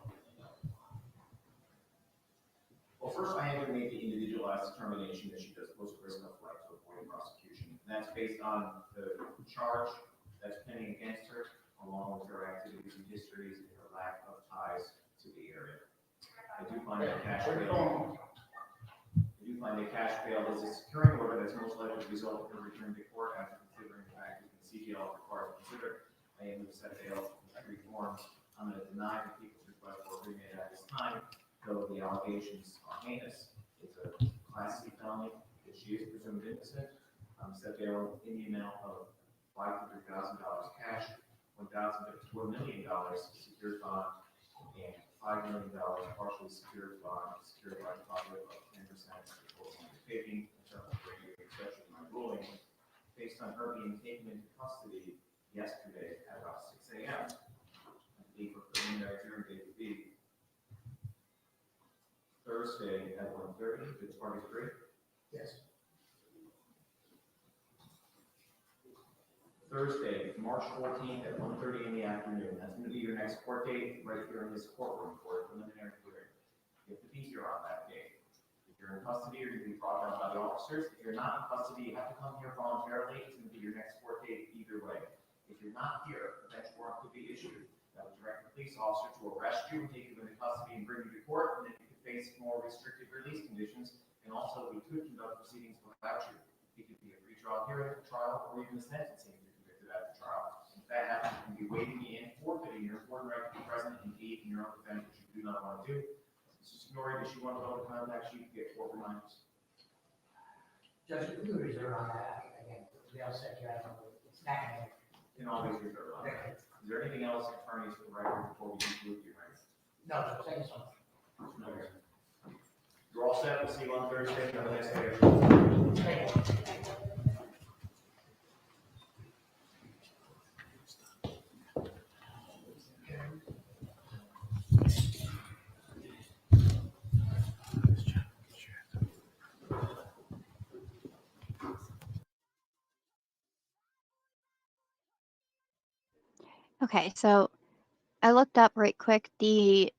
Well, first, I am going to make the individualized determination that she does pose a risk of life to avoid prosecution. And that's based on the charge that's pending against her, along with her activities and histories and her lack of ties to the area. I do find that cash bail is a securing order that's most likely to result in her return to court after considering the fact that the CGL requires to consider. I am going to set bail in three forms. I'm going to deny the people's request for remand at this time, though the allegations are heinous. It's a Class C felony that she is presumed innocent. Set bail in the amount of $500,000 cash, $1 million secured bond, and $5 million partially secured bond secured by deposit of 10% of the total undertaking, subject to exception to my ruling, based on her being taken into custody yesterday at about 6 a.m. I believe her preliminary hearing date would be Thursday at 1:30. Did the parties agree? Yes. Thursday, March 14th at 1:30 in the afternoon. That's going to be your next court date right here in this courtroom for a preliminary hearing. You have to be here on that date. If you're in custody, you're going to be brought down by the officers. If you're not in custody, you have to come here voluntarily. It's going to be your next court date either way. If you're not here, a bench warrant could be issued. That would direct the police officer to arrest you, take you into custody, and bring you to court, and then you could face more restricted release conditions. And also, we could conduct proceedings without you. It could be a pretrial hearing, a trial, or even a sentencing. At the trial. If that happens, you can be waiting in, forfeiting your important right to be present and aid in your own defense, which you do not want to do. Mrs. Nori, does she want to go to contact sheet to get court reminders? Judge, you can reserve on that. Again, the outset, you have it's not. You can always reserve on that. Is there anything else, attorneys, for the record before we conclude your hearing? No, Judge, thank you so much. No, you're all set. We'll see you on Thursday. Have a nice day. Thank you. Okay, so I looked up right quick the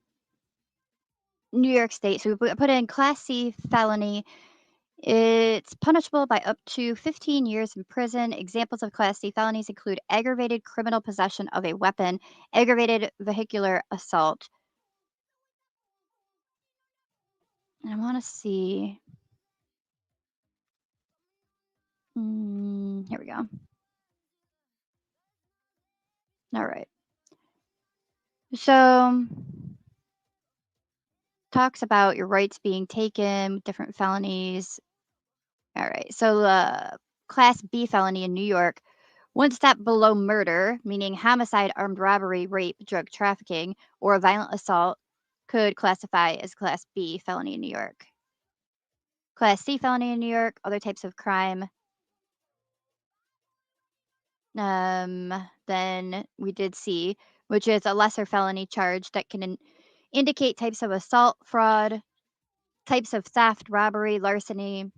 New York State. So we put in Class C felony. It's punishable by up to 15 years in prison. Examples of Class C felonies include aggravated criminal possession of a weapon, aggravated vehicular assault. And I want to see. Here we go. All right. So talks about your rights being taken, different felonies. All right. So Class B felony in New York, one step below murder, meaning homicide, armed robbery, rape, drug trafficking, or a violent assault, could classify as Class B felony in New York. Class C felony in New York, other types of crime. Then we did C, which is a lesser felony charge that can indicate types of assault, fraud, types of theft, robbery, larceny,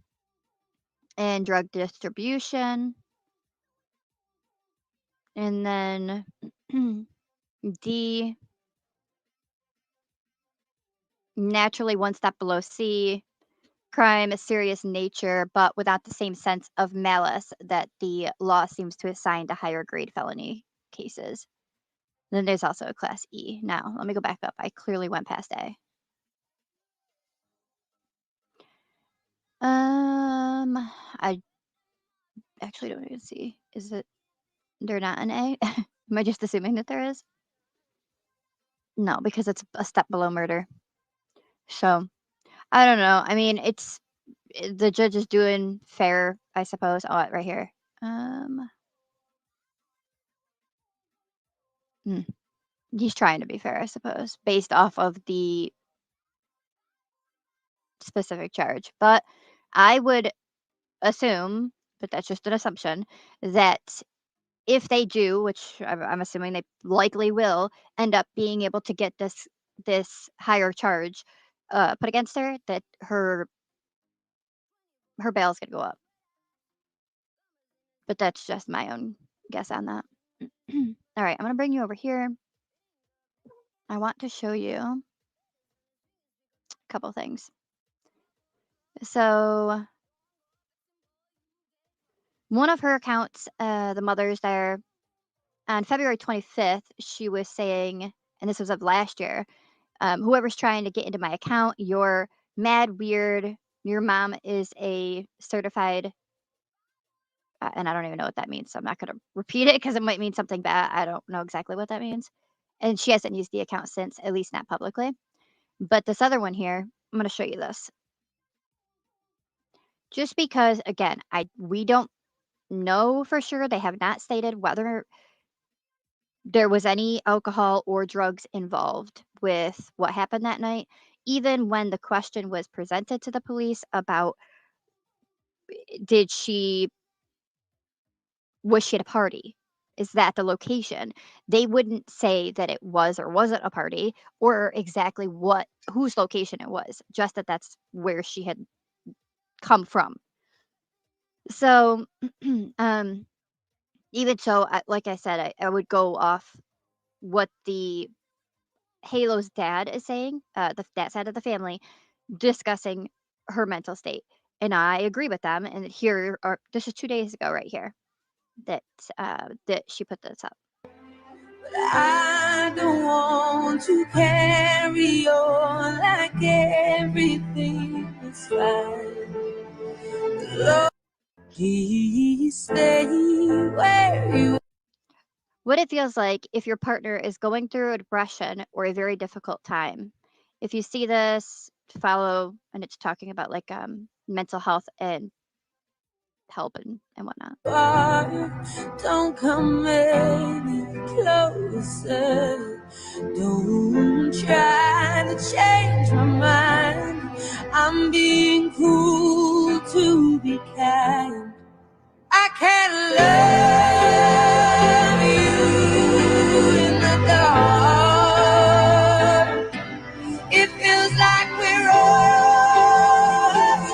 and drug distribution. And then D, naturally one step below C, crime of serious nature, but without the same sense of malice that the law seems to assign to higher grade felony cases. Then there's also a Class E. Now, let me go back up. I clearly went past A. I actually don't even see. Is it there not an A? Am I just assuming that there is? No, because it's a step below murder. So, I don't know. I mean, it's the judge is doing fair, I suppose. Oh, right here. He's trying to be fair, I suppose, based off of the specific charge. But I would assume, but that's just an assumption, that if they do, which I'm assuming they likely will, end up being able to get this higher charge put against her, that her bail's gonna go up. But that's just my own guess on that. All right, I'm gonna bring you over here. I want to show you a couple things. So one of her accounts, the mother's there, on February 25th, she was saying, and this was of last year, whoever's trying to get into my account, you're mad weird. Your mom is a certified, and I don't even know what that means, so I'm not going to repeat it because it might mean something bad. I don't know exactly what that means. And she hasn't used the account since, at least not publicly. But this other one here, I'm going to show you this. Just because, again, we don't know for sure. They have not stated whether there was any alcohol or drugs involved with what happened that night. Even when the question was presented to the police about was she at a party? Is that the location? They wouldn't say that it was or wasn't a party or exactly whose location it was, just that that's where she had come from. So, even so, like I said, I would go off what the Halo's dad is saying, that side of the family, discussing her mental state. And I agree with them. And this is 2 days ago right here that she put this up. I don't want to carry on like everything is fine. Lord, please stay where you. What it feels like if your partner is going through a depression or a very difficult time. If you see this, follow, and it's talking about like mental health and help and whatnot. Don't come any closer. Don't try to change my mind. I'm being cruel to be kind. I can't love you in the dark. It feels like we're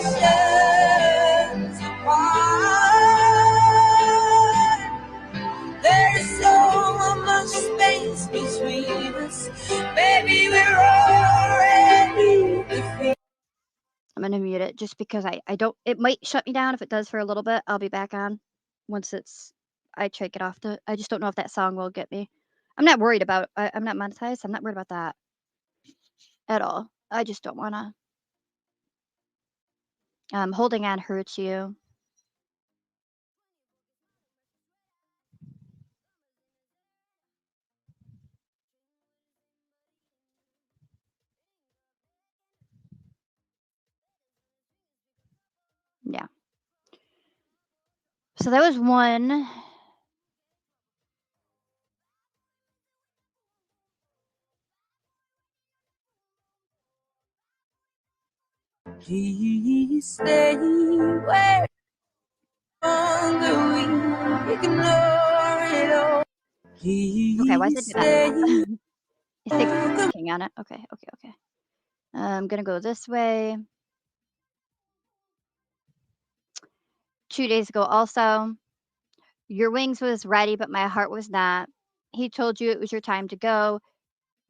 oceans apart. There's so much space between us. Baby, we're already defeated. I'm going to mute it just because it might shut me down. If it does for a little bit, I'll be back on once I try to get off I just don't know if that song will get me. I'm not worried about, I'm not monetized. I'm not worried about that at all. I just don't want to. Holding on hurts you. Yeah. So that was one. Please stay where longer we ignore it all. Okay, why does it do that? Please I think I'm clicking on it. Okay. I'm gonna go this way. 2 days ago also, your wings was ready, but my heart was not. He told you it was your time to go,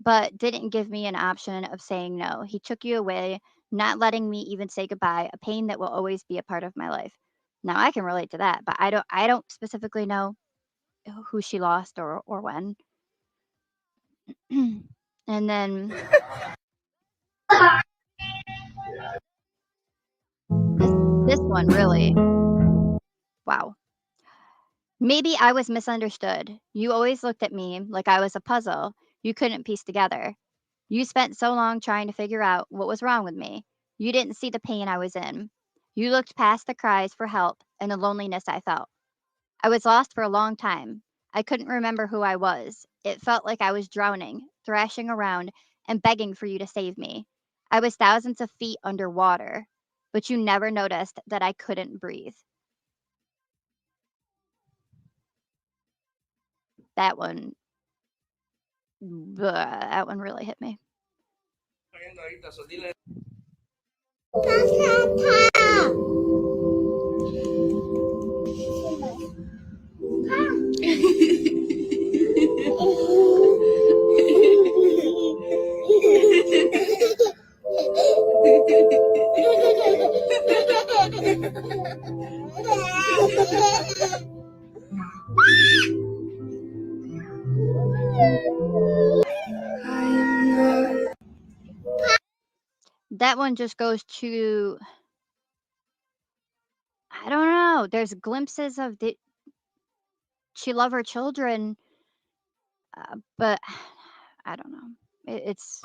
but didn't give me an option of saying no. He took you away, not letting me even say goodbye, a pain that will always be a part of my life. Now I can relate to that, but I don't specifically know who she lost or when. And then this one really. Wow. Maybe I was misunderstood. You always looked at me like I was a puzzle you couldn't piece together. You spent so long trying to figure out what was wrong with me. You didn't see the pain I was in. You looked past the cries for help and the loneliness I felt. I was lost for a long time. I couldn't remember who I was. It felt like I was drowning, thrashing around, and begging for you to save me. I was thousands of feet underwater, but you never noticed that I couldn't breathe. that one, that one really hit me. That one just goes to, I don't know. There's glimpses of she love her children, but I don't know. It's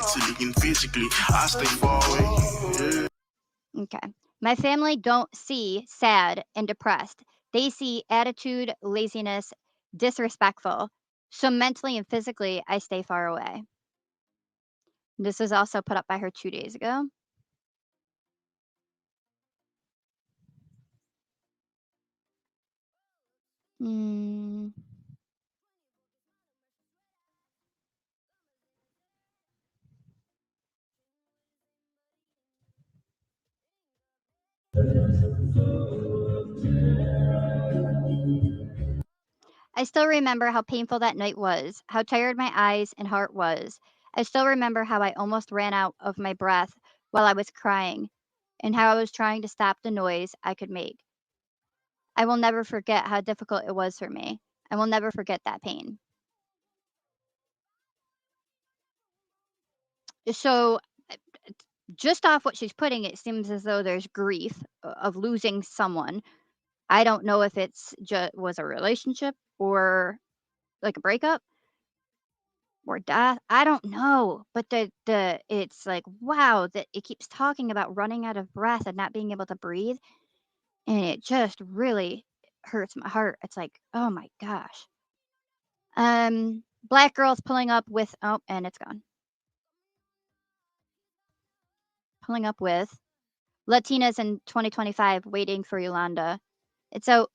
physically, I stay far away. okay. My family don't see sad and depressed. They see attitude, laziness, disrespectful. So mentally and physically, I stay far away. This was also put up by her 2 days ago. Mm. I still remember how painful that night was, how tired my eyes and heart was. I still remember how I almost ran out of my breath while I was crying, and how I was trying to stop the noise I could make. I will never forget how difficult it was for me. I will never forget that pain. So, just off what she's putting, it seems as though there's grief of losing someone. I don't know if it's was a relationship or like a breakup or death. I don't know, but the it's like wow that it keeps talking about running out of breath and not being able to breathe, and it just really hurts my heart. It's like oh my gosh. Black girls pulling up with and it's gone. Pulling up with Latinas in 2025 waiting for Yolanda. And so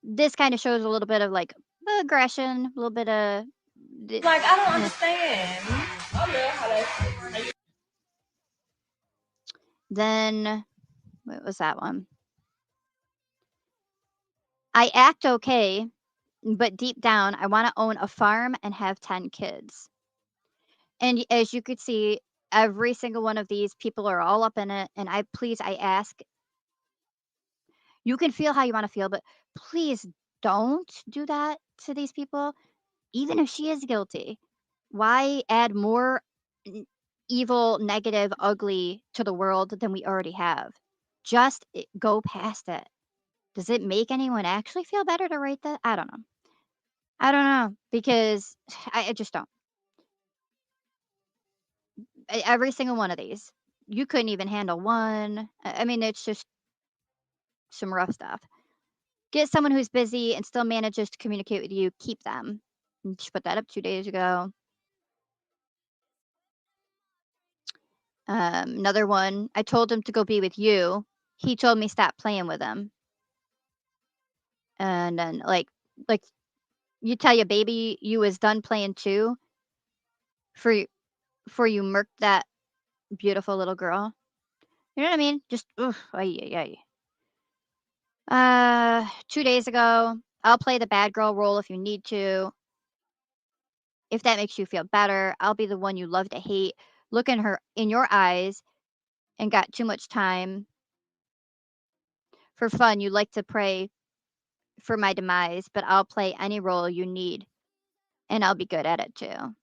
this kind of shows a little bit of like aggression, a little bit of Like, I don't understand. I love how that's. then what was that one? I act okay, but deep down I want to own a farm and have 10 kids. And as you could see, every single one of these people are all up in it, and I ask, you can feel how you want to feel, but please don't do that to these people, even if she is guilty. Why add more evil, negative, ugly to the world than we already have? Just go past it. Does it make anyone actually feel better to write that? I don't know. I don't know because I just don't. Every single one of these, you couldn't even handle one. I mean, it's just some rough stuff. Get someone who's busy and still manages to communicate with you. Keep them. And she put that up 2 days ago. Another one, I told him to go be with you. He told me stop playing with him. And then like you tell your baby you was done playing too for you murked that beautiful little girl. You know what I mean? Just oof, ay. 2 days ago, I'll play the bad girl role if you need to. If that makes you feel better, I'll be the one you love to hate. Look in your eyes and got too much time. For fun, you like to pray for my demise, but I'll play any role you need and I'll be good at it too.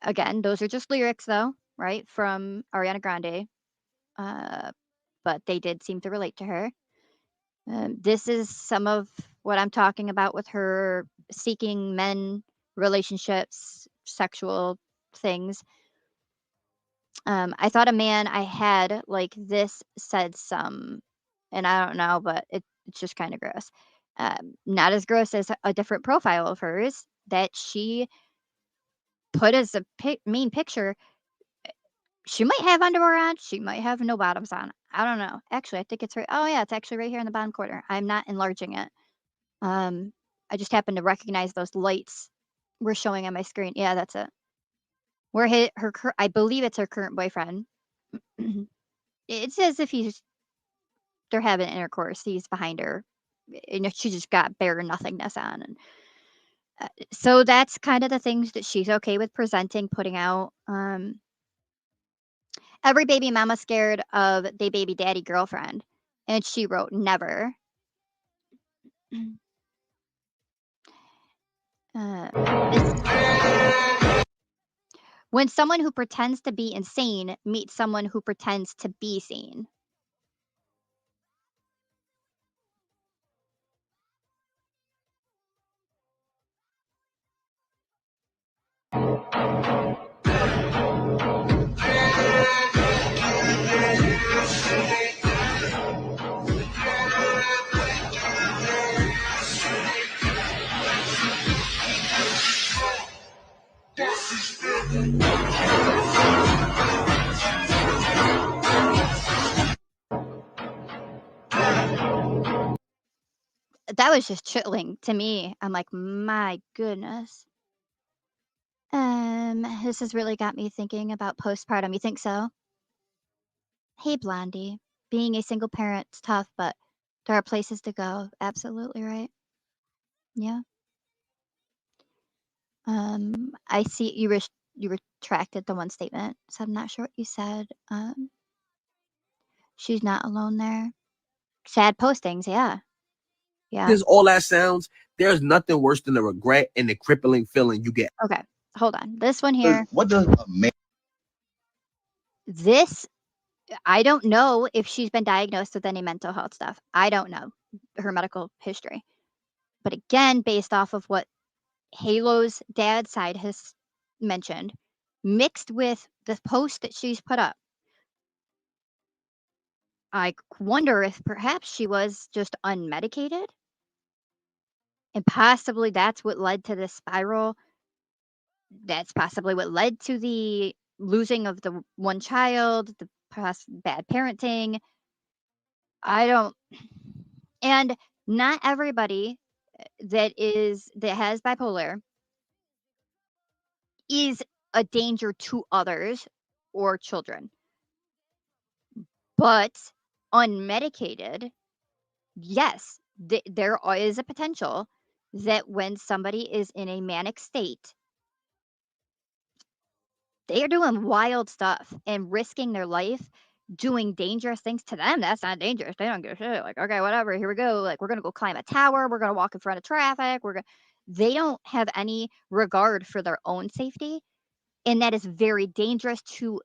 Again, those are just lyrics though, right? From Ariana Grande. But they did seem to relate to her. This is some of what I'm talking about with her seeking men, relationships, sexual things. I thought a man I had like this said some, and I don't know, but it's just kind of gross. Not as gross as a different profile of hers that she put as a mean picture. She might have underwear on. She might have no bottoms on. I don't know. Actually, I think it's right. Oh yeah, it's actually right here in the bottom corner. I'm not enlarging it. I just happened to recognize those lights were showing on my screen. Yeah, that's it. Where I believe it's her current boyfriend. It's as if they're having intercourse. He's behind her. She just got bare nothingness on. And so that's kind of the things that she's okay with presenting, putting out. Every baby mama scared of they baby daddy girlfriend. And she wrote, never. When someone who pretends to be insane meets someone who pretends to be sane. That was just chilling to me. I'm like, my goodness. This has really got me thinking about postpartum. You think so? Hey, Blondie. Being a single parent's tough, but there are places to go. Absolutely right. Yeah. I see you retracted the one statement, so I'm not sure what you said. She's not alone there. Sad postings, yeah. Yeah. There's all that sounds. There's nothing worse than the regret and the crippling feeling you get. Okay, hold on. This one here. What does a man? This, I don't know if she's been diagnosed with any mental health stuff. I don't know her medical history. But again, based off of what Halo's dad's side has mentioned, mixed with the post that she's put up, I wonder if perhaps she was just unmedicated. And possibly that's what led to this spiral. That's possibly what led to the losing of the one child, the bad parenting. And not everybody that has bipolar is a danger to others or children. But unmedicated, yes, there is a potential that when somebody is in a manic state, they are doing wild stuff and risking their life, doing dangerous things. To them, that's not dangerous. They don't give a shit. Like, okay, whatever, here we go. Like, we're gonna go climb a tower. We're gonna walk in front of traffic. They don't have any regard for their own safety, and that is very dangerous to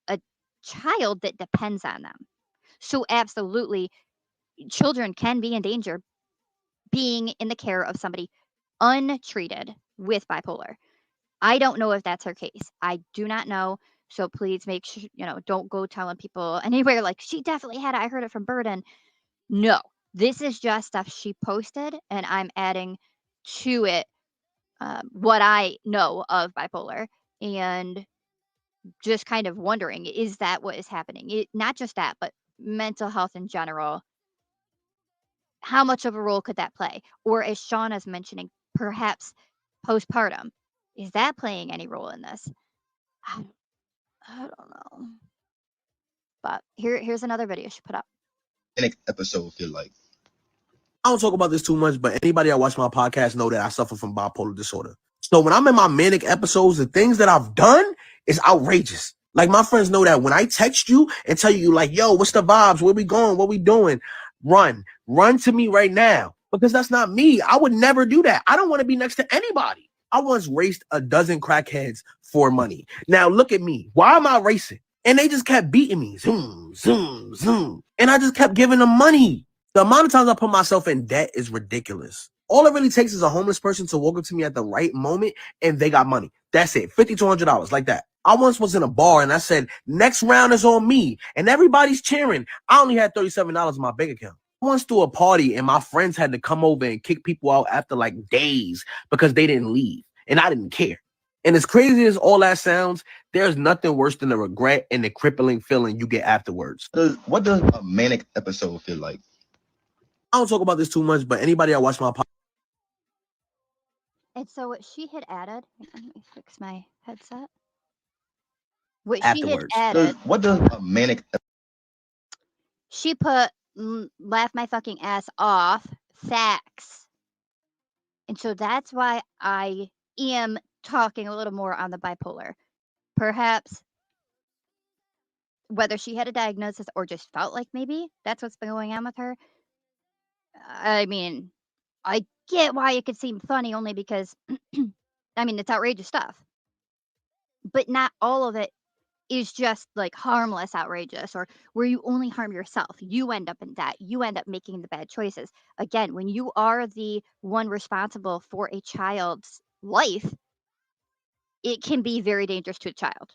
a child that depends on them. So absolutely, children can be in danger being in the care of somebody untreated with bipolar. I don't know if that's her case. I do not know. So please make sure, don't go telling people anywhere like she definitely had it. I heard it from Burden. No, this is just stuff she posted, and I'm adding to it what I know of bipolar, and just kind of wondering, is that what is happening? Not just that, but mental health in general. How much of a role could that play? Or as Shauna's mentioning, perhaps postpartum. Is that playing any role in this? I don't know. But here's another video she put up. Episode feel like. I don't talk about this too much, but anybody that watch my podcast know that I suffer from bipolar disorder. So when I'm in my manic episodes, the things that I've done is outrageous. Like, my friends know that when I text you and tell you like, yo, what's the vibes? Where we going? What we doing? Run to me right now, because that's not me. I would never do that. I don't want to be next to anybody. I once raced a dozen crackheads for money. Now look at me. Why am I racing? And they just kept beating me. Zoom, zoom, zoom. And I just kept giving them money. The amount of times I put myself in debt is ridiculous. All it really takes is a homeless person to walk up to me at the right moment and they got money. That's it. $50 to $100, like that. I once was in a bar and I said, next round is on me. And everybody's cheering. I only had $37 in my bank account. I once threw a party and my friends had to come over and kick people out after like days because they didn't leave. And I didn't care. And as crazy as all that sounds, there's nothing worse than the regret and the crippling feeling you get afterwards. What does a manic episode feel like? I don't talk about this too much, but anybody that watch my podcast. And so what she had added, hang on, let me fix my headset. What she had Afterwards. added, What does a manic? she put laugh my fucking ass off facts. And so that's why I am talking a little more on the bipolar. Perhaps whether she had a diagnosis or just felt like maybe that's what's been going on with her. I mean, I get why it could seem funny only because, I mean, it's outrageous stuff. But not all of it is just like harmless outrageous or where you only harm yourself. You end up in debt. You end up making the bad choices. Again, when you are the one responsible for a child's life, it can be very dangerous to a child.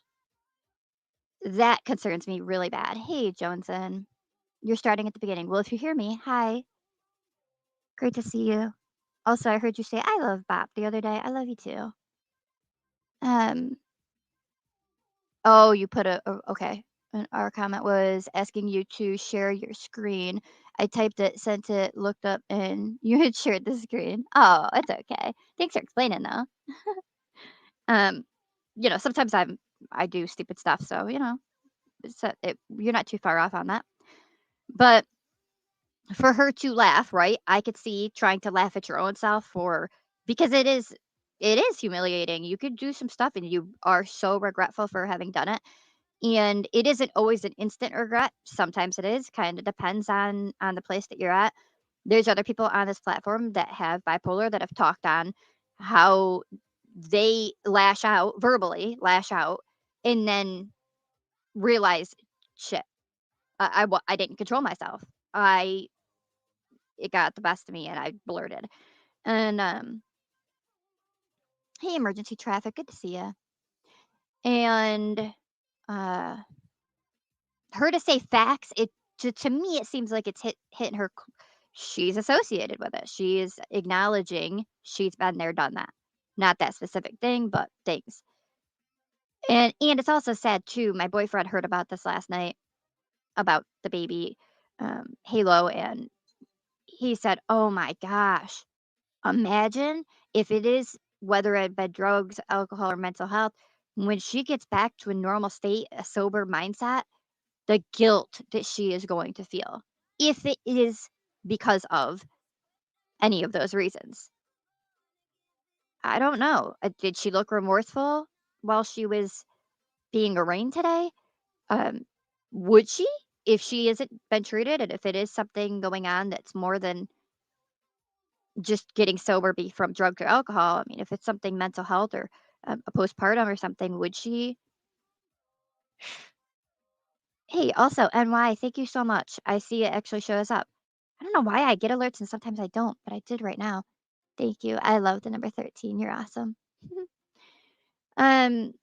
That concerns me really bad. Hey, Johnson, you're starting at the beginning. Well, if you hear me, hi. Great to see you. Also, I heard you say I love Bop the other day. I love you too. Oh, you put okay. And our comment was asking you to share your screen. I typed it, sent it, looked up, and you had shared the screen. Oh, it's okay. Thanks for explaining though. Sometimes I do stupid stuff, so you're not too far off on that. But for her to laugh, right? I could see trying to laugh at your own self because it is humiliating. You could do some stuff and you are so regretful for having done it. And it isn't always an instant regret. Sometimes it is. Kind of depends on the place that you're at. There's other people on this platform that have bipolar that have talked on how they verbally lash out, and then realize, shit, I didn't control myself. It got the best of me, and I blurted. And hey, emergency traffic, good to see you. And her to say facts, to me it seems like it's hitting her. She's associated with it. She is acknowledging she's been there, done that. Not that specific thing, but things. And it's also sad too. My boyfriend heard about this last night about the baby Halo, and he said, "Oh my gosh, imagine if it is whether it be drugs, alcohol, or mental health. When she gets back to a normal state, a sober mindset, the guilt that she is going to feel if it is because of any of those reasons." I don't know. Did she look remorseful while she was being arraigned today? Um, would she, if she isn't been treated, and if it is something going on that's more than just getting sober from drugs or alcohol? I mean, if it's something mental health or a postpartum or something, would she? Hey, also, NY, thank you so much. I see it actually shows up. I don't know why I get alerts and sometimes I don't, but I did right now. Thank you. I love the number 13. You're awesome. Then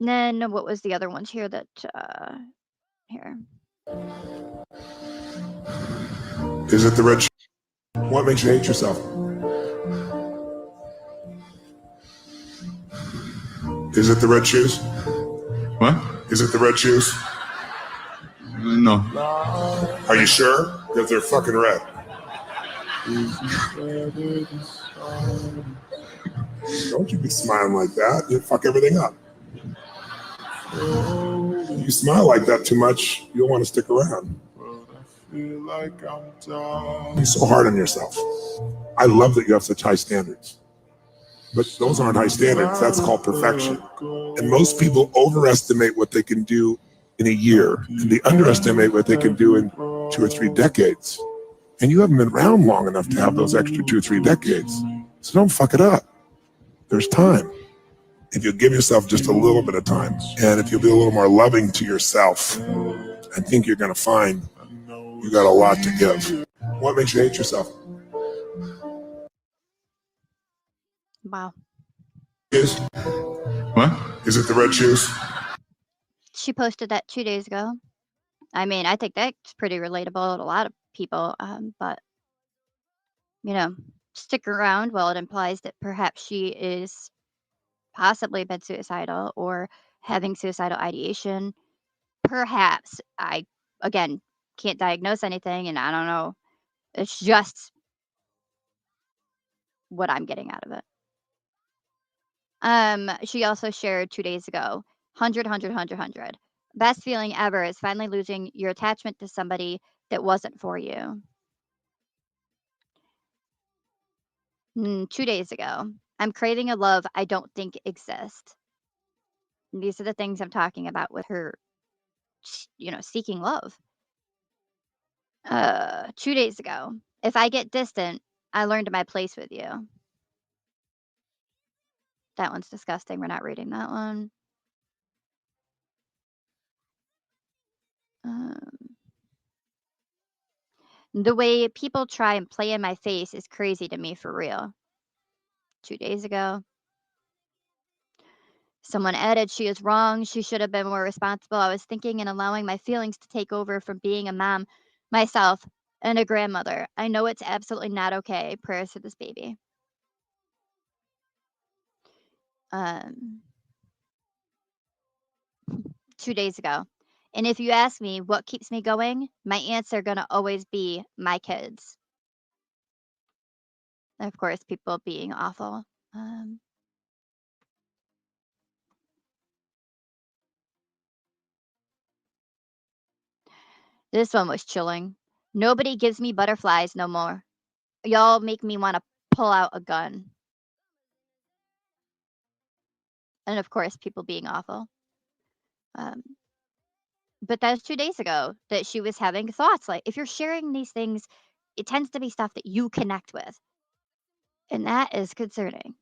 what was the other ones here that here? Is it the red? What makes you hate yourself? Is it the red shoes? What? Is it the red shoes? No. Are you sure? Because they're fucking red. Don't you be smiling like that. You fuck everything up. You smile like that too much, you'll want to stick around. Be so hard on yourself. I love that you have such high standards. But those aren't high standards. That's called perfection. And most people overestimate what they can do in a year, and they underestimate what they can do in 2 or 3 decades. And you haven't been around long enough to have those extra 2 or 3 decades. So don't fuck it up. There's time. If you give yourself just a little bit of time, and if you'll be a little more loving to yourself, I think you're going to find you got a lot to give. What makes you hate yourself? Wow. Is what? Is it the red shoes? She posted that 2 days ago. I mean, I think that's pretty relatable to a lot of people, but stick around while it implies that perhaps she is possibly been suicidal or having suicidal ideation. Perhaps. I, again, can't diagnose anything, and I don't know. It's just what I'm getting out of it. She also shared 2 days ago, 100. Best feeling ever is finally losing your attachment to somebody that wasn't for you. 2 days ago, I'm craving a love I don't think exists. And these are the things I'm talking about with her, seeking love. 2 days ago, if I get distant, I learned my place with you. That one's disgusting. We're not reading that one. The way people try and play in my face is crazy to me, for real. 2 days ago. Someone added, she is wrong. She should have been more responsible. I was thinking and allowing my feelings to take over from being a mom, myself, and a grandmother. I know it's absolutely not okay. Prayers for this baby. 2 days ago. And if you ask me what keeps me going, my answer gonna always be my kids. And of course, people being awful. This one was chilling. Nobody gives me butterflies no more. Y'all make me want to pull out a gun. And of course, people being awful. But that was 2 days ago that she was having thoughts. Like, if you're sharing these things, it tends to be stuff that you connect with. And that is concerning.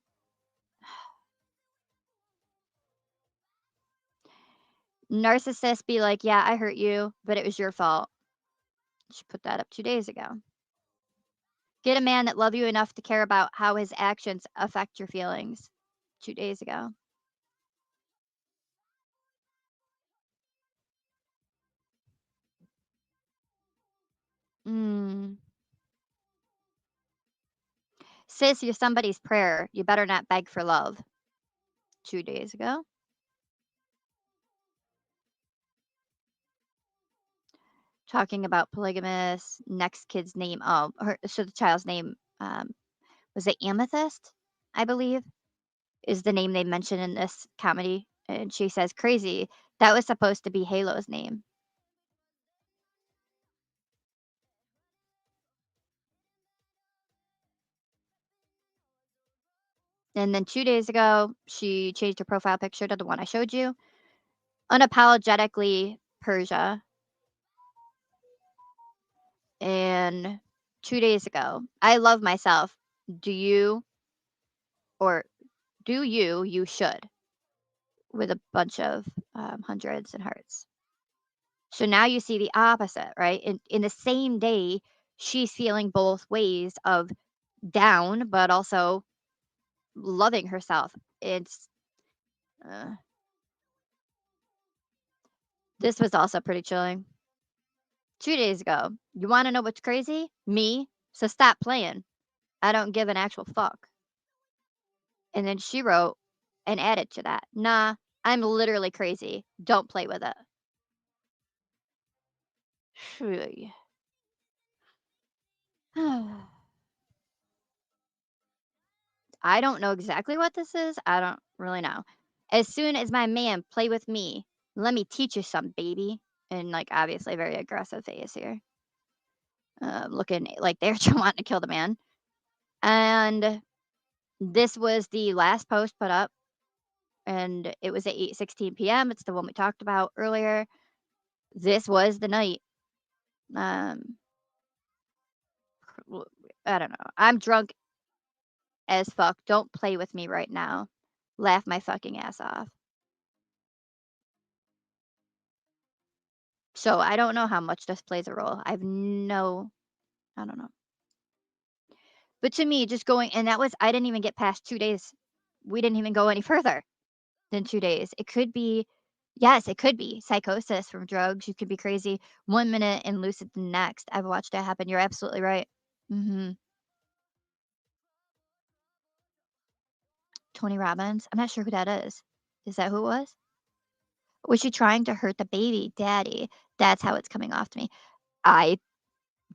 Narcissists be like, yeah, I hurt you, but it was your fault. She put that up 2 days ago. Get a man that love you enough to care about how his actions affect your feelings. 2 days ago. Sis, you're somebody's prayer. You better not beg for love. 2 days ago. Talking about polygamous. Next kid's name. So the child's name was it Amethyst, I believe, is the name they mentioned in this comedy. And she says, crazy. That was supposed to be Halo's name. And then 2 days ago, she changed her profile picture to the one I showed you. Unapologetically Persia. And 2 days ago, I love myself. Do you? Or do you? You should. With a bunch of hundreds and hearts. So now you see the opposite, right? In the same day, she's feeling both ways of down, but also loving herself. It's this was also pretty chilling. 2 days ago, you want to know what's crazy? Me. So stop playing. I don't give an actual fuck. And then she wrote and added to that, nah, I'm literally crazy. Don't play with it. I don't know exactly what this is. I don't really know. As soon as my man play with me, let me teach you some, baby. And like obviously very aggressive face here. Looking like they're wanting to kill the man. And this was the last post put up. And it was at 8:16 p.m. It's the one we talked about earlier. This was the night. I don't know. I'm drunk as fuck. Don't play with me right now. Laugh my fucking ass off. So I don't know how much this plays a role. I don't know. But to me, just going, and I didn't even get past 2 days. We didn't even go any further than 2 days. It could be, yes, it could be psychosis from drugs. You could be crazy 1 minute and lucid the next. I've watched it happen. You're absolutely right. Tony Robbins. I'm not sure who that is. Is that who it was? Was she trying to hurt the baby daddy? That's how it's coming off to me. I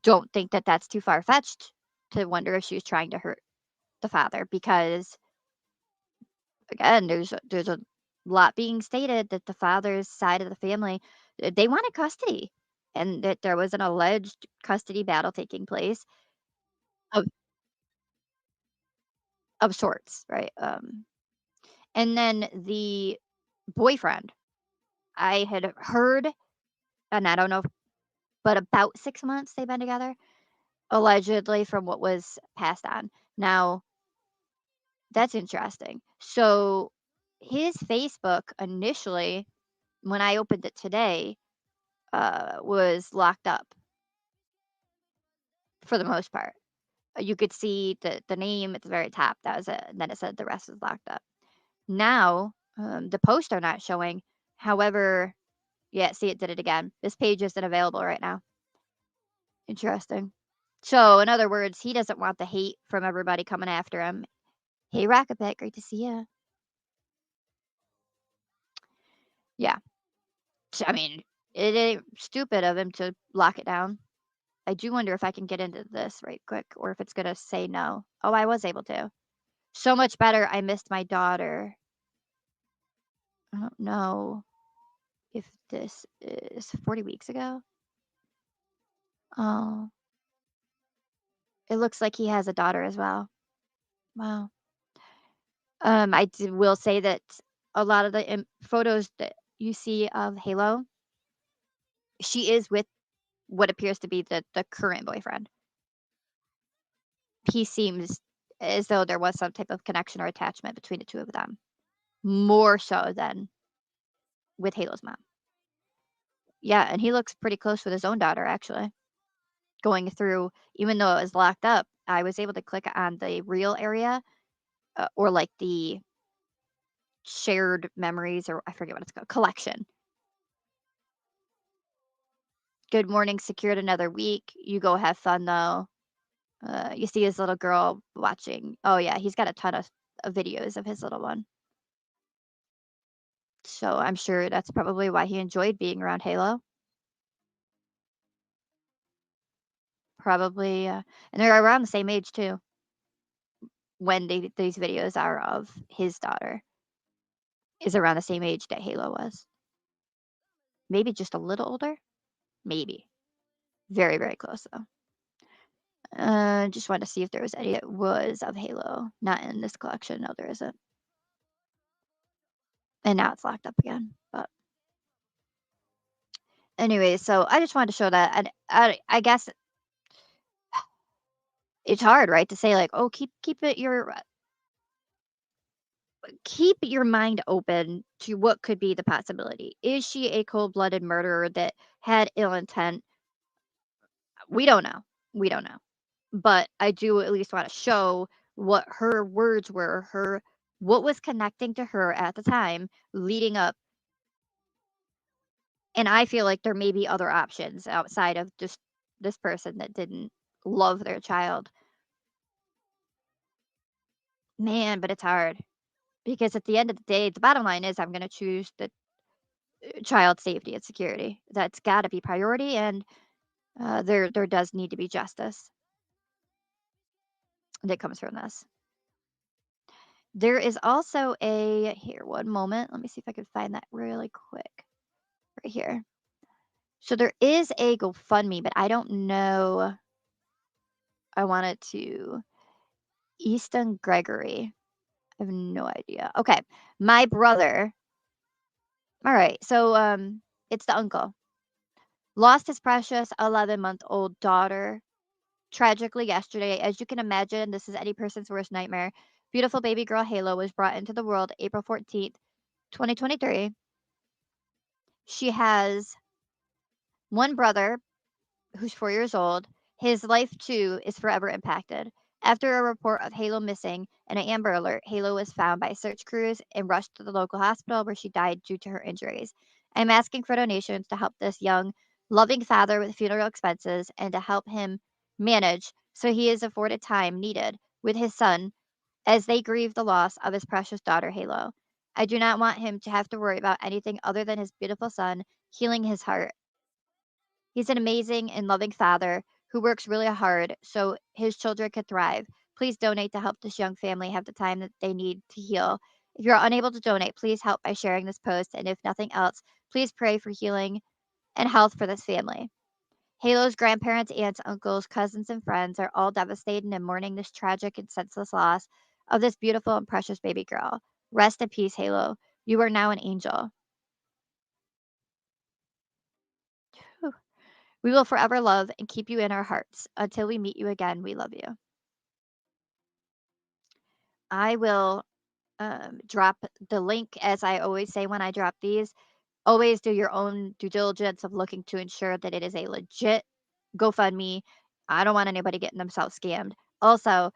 don't think that that's too far-fetched to wonder if she was trying to hurt the father, because again, there's a lot being stated that the father's side of the family, they wanted custody, and that there was an alleged custody battle taking place of sorts, right? And then the boyfriend, I had heard, and I don't know, but about 6 months they've been together, allegedly, from what was passed on. Now, that's interesting. So, his Facebook initially, when I opened it today, was locked up for the most part. You could see the name at the very top. That was it. And then it said the rest was locked up. Now, the posts are not showing. However, yeah, see, it did it again. This page isn't available right now. Interesting. So, in other words, he doesn't want the hate from everybody coming after him. Hey, Rocket Pet, great to see you. Yeah. I mean, it ain't stupid of him to lock it down. I do wonder if I can get into this right quick, or if it's gonna say no. Oh, I was able to. So much better. I missed my daughter. I don't know if this is 40 weeks ago. Oh, it looks like he has a daughter as well. Wow. Will say that a lot of the photos that you see of Halo, she is with what appears to be the current boyfriend. He seems as though there was some type of connection or attachment between the two of them, more so than with Halo's mom. Yeah, and he looks pretty close with his own daughter, actually. Going through, even though it was locked up, I was able to click on the real area, or like the shared memories, or I forget what it's called, collection. Good morning, secured another week. You go have fun though. You see his little girl watching. Oh yeah, he's got a ton of videos of his little one. So I'm sure that's probably why he enjoyed being around Halo. Probably, and they're around the same age too. When these videos are of his daughter, is around the same age that Halo was. Maybe just a little older. Maybe. Very, very close though. Just wanted to see if there was any that was of Halo. Not in this collection. No, there isn't. And now it's locked up again. But anyway, so I just wanted to show that. And I guess it's hard, right, to say like, oh, keep your mind open to what could be the possibility. Is she a cold-blooded murderer that had ill intent? We don't know. We don't know. But I do at least want to show what her words were, what was connecting to her at the time leading up. And I feel like there may be other options outside of just this person that didn't love their child. Man, but it's hard, because at the end of the day, the bottom line is I'm going to choose the child safety and security. That's got to be priority, and there does need to be justice that comes from this. There is also here, one moment. Let me see if I can find that really quick. Right here. So there is a GoFundMe, but I don't know. I wanted to Easton Gregory. I have no idea. Okay. My brother. All right. So it's the uncle. Lost his precious 11-month-old daughter tragically yesterday. As you can imagine, this is any person's worst nightmare. Beautiful baby girl Halo was brought into the world April 14th, 2023. She has one brother who's 4 years old. His life, too, is forever impacted. After a report of Halo missing and an Amber Alert, Halo was found by search crews and rushed to the local hospital where she died due to her injuries. I'm asking for donations to help this young, loving father with funeral expenses and to help him manage so he is afforded time needed with his son as they grieve the loss of his precious daughter, Halo. I do not want him to have to worry about anything other than his beautiful son healing his heart. He's an amazing and loving father who works really hard so his children can thrive. Please donate to help this young family have the time that they need to heal. If you're unable to donate, please help by sharing this post. And if nothing else, please pray for healing and health for this family. Halo's grandparents, aunts, uncles, cousins, and friends are all devastated and mourning this tragic and senseless loss of this beautiful and precious baby girl. Rest in peace, Halo. You are now an angel. Whew. We will forever love and keep you in our hearts. Until we meet you again, we love you. I will drop the link, as I always say when I drop these. Always do your own due diligence of looking to ensure that it is a legit GoFundMe. I don't want anybody getting themselves scammed. Also,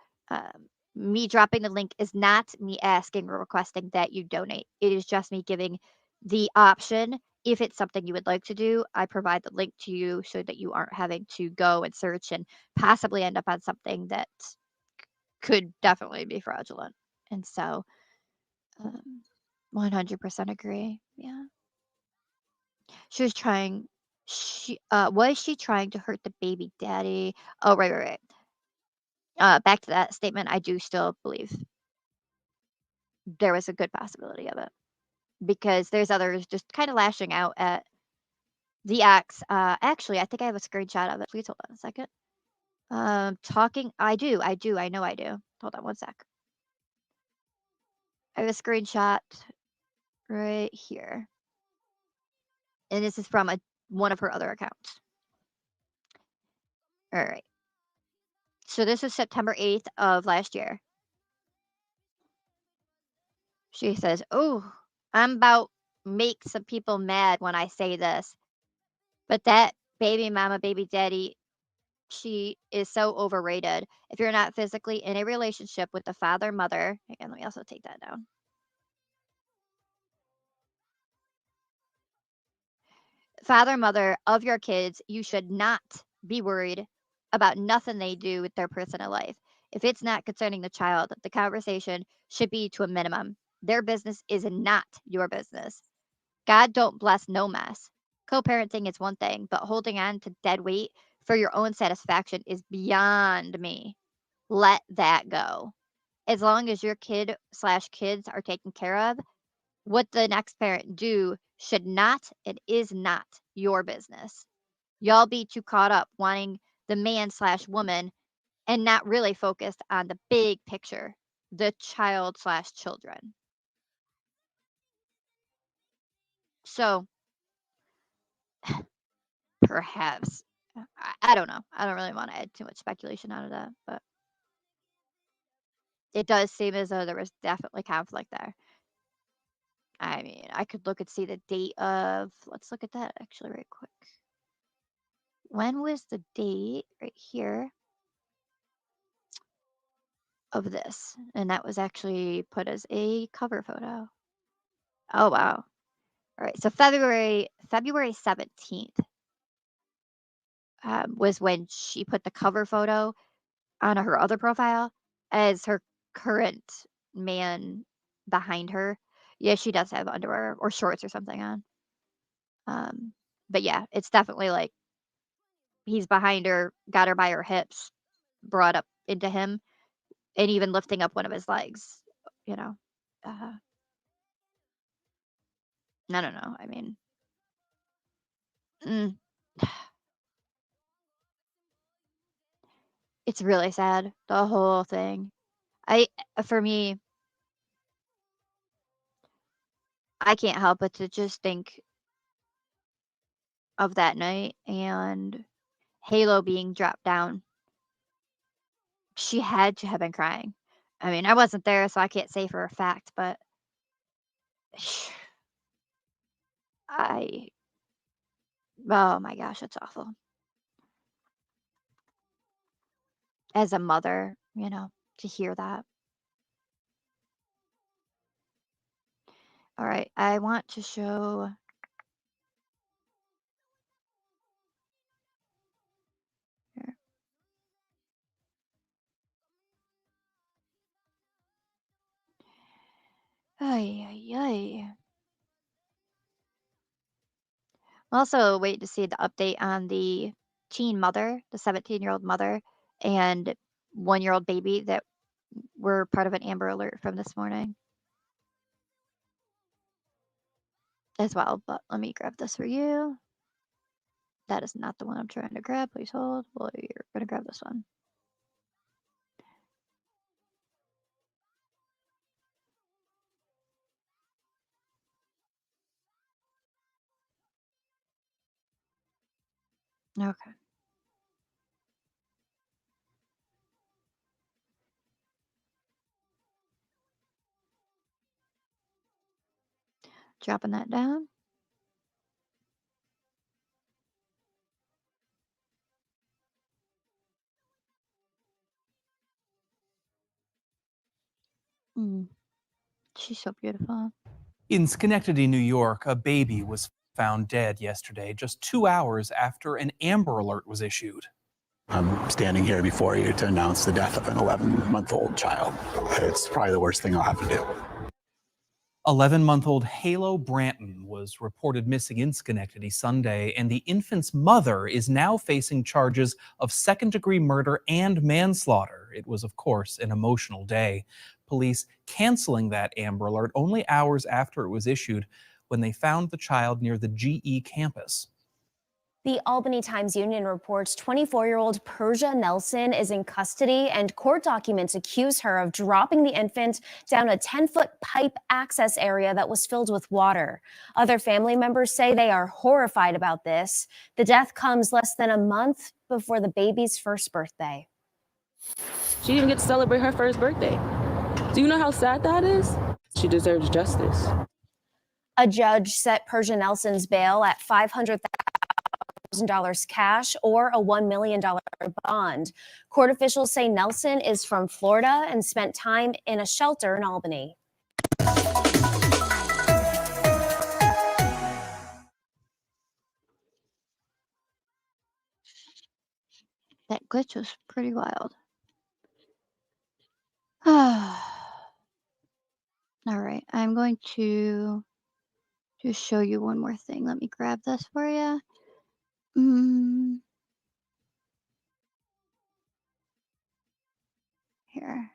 me dropping the link is not me asking or requesting that you donate. It is just me giving the option. If it's something you would like to do, I provide the link to you so that you aren't having to go and search and possibly end up on something that could definitely be fraudulent. And so, 100% agree. Yeah. She was trying was she trying to hurt the baby daddy? Oh, right. Back to that statement, I do still believe there was a good possibility of it, because there's others just kinda lashing out at the ex. Actually, I think I have a screenshot of it. Please hold on a second. Talking I know I do. Hold on one sec. I have a screenshot right here. And this is from one of her other accounts. Alright. So this is September 8th of last year. She says, "Oh, I'm about make some people mad when I say this, but that baby mama, baby daddy, she is so overrated. If you're not physically in a relationship with the father, mother," again, let me also take that down. "Father, mother of your kids, you should not be worried about nothing they do with their personal life. If it's not concerning the child, the conversation should be to a minimum. Their business is not your business. God don't bless no mess. Co-parenting is one thing, but holding on to dead weight for your own satisfaction is beyond me. Let that go. As long as your kid/kids are taken care of, what the next parent do should not and is not your business. Y'all be too caught up wanting the man/woman and not really focused on the big picture, the child/children." So, perhaps, I don't know. I don't really want to add too much speculation out of that, but it does seem as though there was definitely conflict there. I mean, I could look and see the date of, let's look at that actually right quick. When was the date right here of this? And that was actually put as a cover photo. Oh, wow. All right. So February 17th was when she put the cover photo on her other profile as her current man behind her. Yeah, she does have underwear or shorts or something on. But yeah, it's definitely like he's behind her, got her by her hips, brought up into him, and even lifting up one of his legs, you know. Uh, no. I mean, mm, it's really sad, the whole thing. For me, I can't help but to just think of that night and Halo being dropped down. She had to have been crying. I mean, I wasn't there, so I can't say for a fact, but I oh my gosh, it's awful. As a mother, to hear that. All right, I want to show here. Ay, ay, ay. I'm also waiting to see the update on the teen mother, the 17-year-old mother, and 1-year-old baby that were part of an Amber Alert from this morning as well. But let me grab this for you. That is not the one I'm trying to grab. Please hold. Well, you're going to grab this one. Okay. Dropping that down. She's so beautiful. In Schenectady, New York, a baby was found dead yesterday, just 2 hours after an Amber Alert was issued. I'm standing here before you to announce the death of an 11-month-old child. It's probably the worst thing I'll have to do. 11-month-old Halo Branton was reported missing in Schenectady Sunday, and the infant's mother is now facing charges of second-degree murder and manslaughter. It was, of course, an emotional day. Police canceling that Amber Alert only hours after it was issued when they found the child near the GE campus. The Albany Times-Union reports 24-year-old Persia Nelson is in custody, and court documents accuse her of dropping the infant down a 10-foot pipe access area that was filled with water. Other family members say they are horrified about this. The death comes less than a month before the baby's first birthday. She didn't get to celebrate her first birthday. Do you know how sad that is? She deserves justice. A judge set Persia Nelson's bail at $500,000 cash or a $1 million bond. Court officials say Nelson is from Florida and spent time in a shelter in Albany. That glitch was pretty wild. All right, I'm going to just show you one more thing. Let me grab this for you. Here.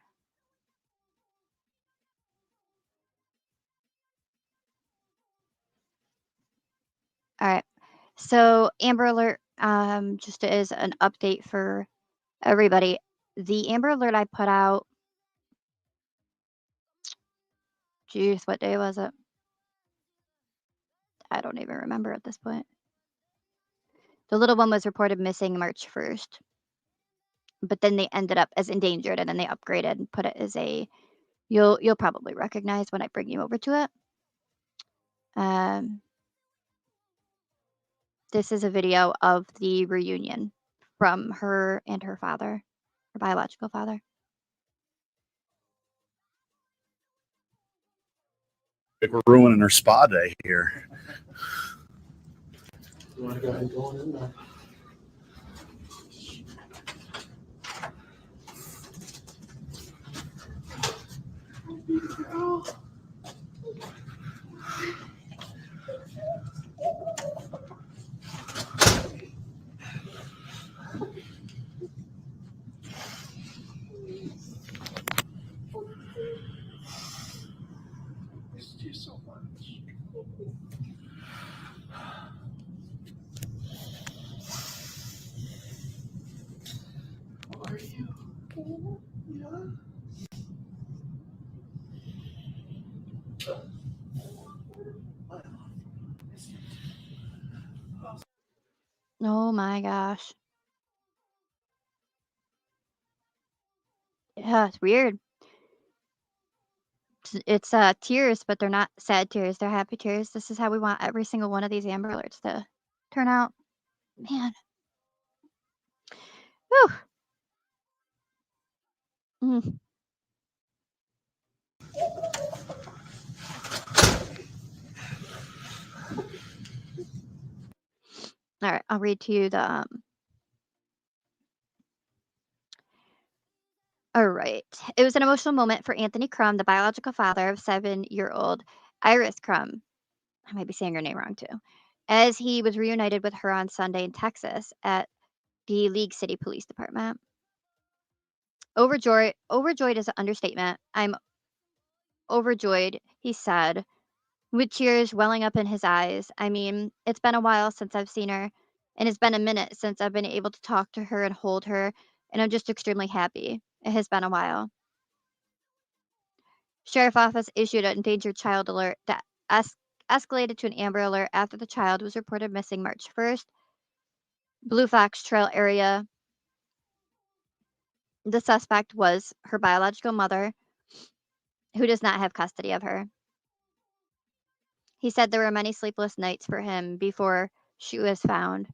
All right. So Amber Alert, just as an update for everybody, the Amber Alert I put out, geez, what day was it? I don't even remember at this point. The little one was reported missing March 1st, but then they ended up as endangered, and then they upgraded and put it as a, you'll probably recognize when I bring you over to it. This is a video of the reunion from her and her father, her biological father. Like we're ruining her spa day here. You want to go ahead and go in there? Missed you so much. How are you? Yeah. Oh my gosh. Yeah, it's weird. It's tears, but they're not sad tears. They're happy tears. This is how we want every single one of these Amber Alerts to turn out. Man. Whew. All right, I'll read to you the all right. It was an emotional moment for Anthony Crum, the biological father of 7-year-old Iris Crum. I might be saying her name wrong too. As he was reunited with her on Sunday in Texas at the League City Police Department. Overjoyed is an understatement. I'm overjoyed, he said, with tears welling up in his eyes. I mean, it's been a while since I've seen her, and it's been a minute since I've been able to talk to her and hold her, and I'm just extremely happy. It has been a while. Sheriff Office issued an endangered child alert that escalated to an Amber Alert after the child was reported missing March 1st. Blue Fox Trail area. The suspect was her biological mother, who does not have custody of her. He said there were many sleepless nights for him before she was found.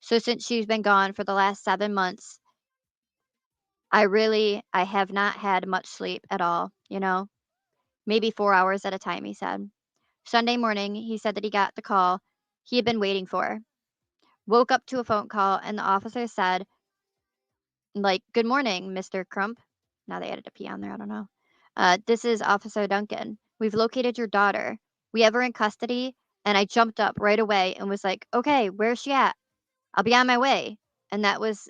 So since she's been gone for the last 7 months, I have not had much sleep at all, maybe 4 hours at a time, he said. Sunday morning, he said that he got the call he had been waiting for. Woke up to a phone call, and the officer said, good morning, Mr. Crump. Now they added a P on there, I don't know. This is Officer Duncan. We've located your daughter. We have her in custody, and I jumped up right away and was like, okay, where's she at? I'll be on my way. And that was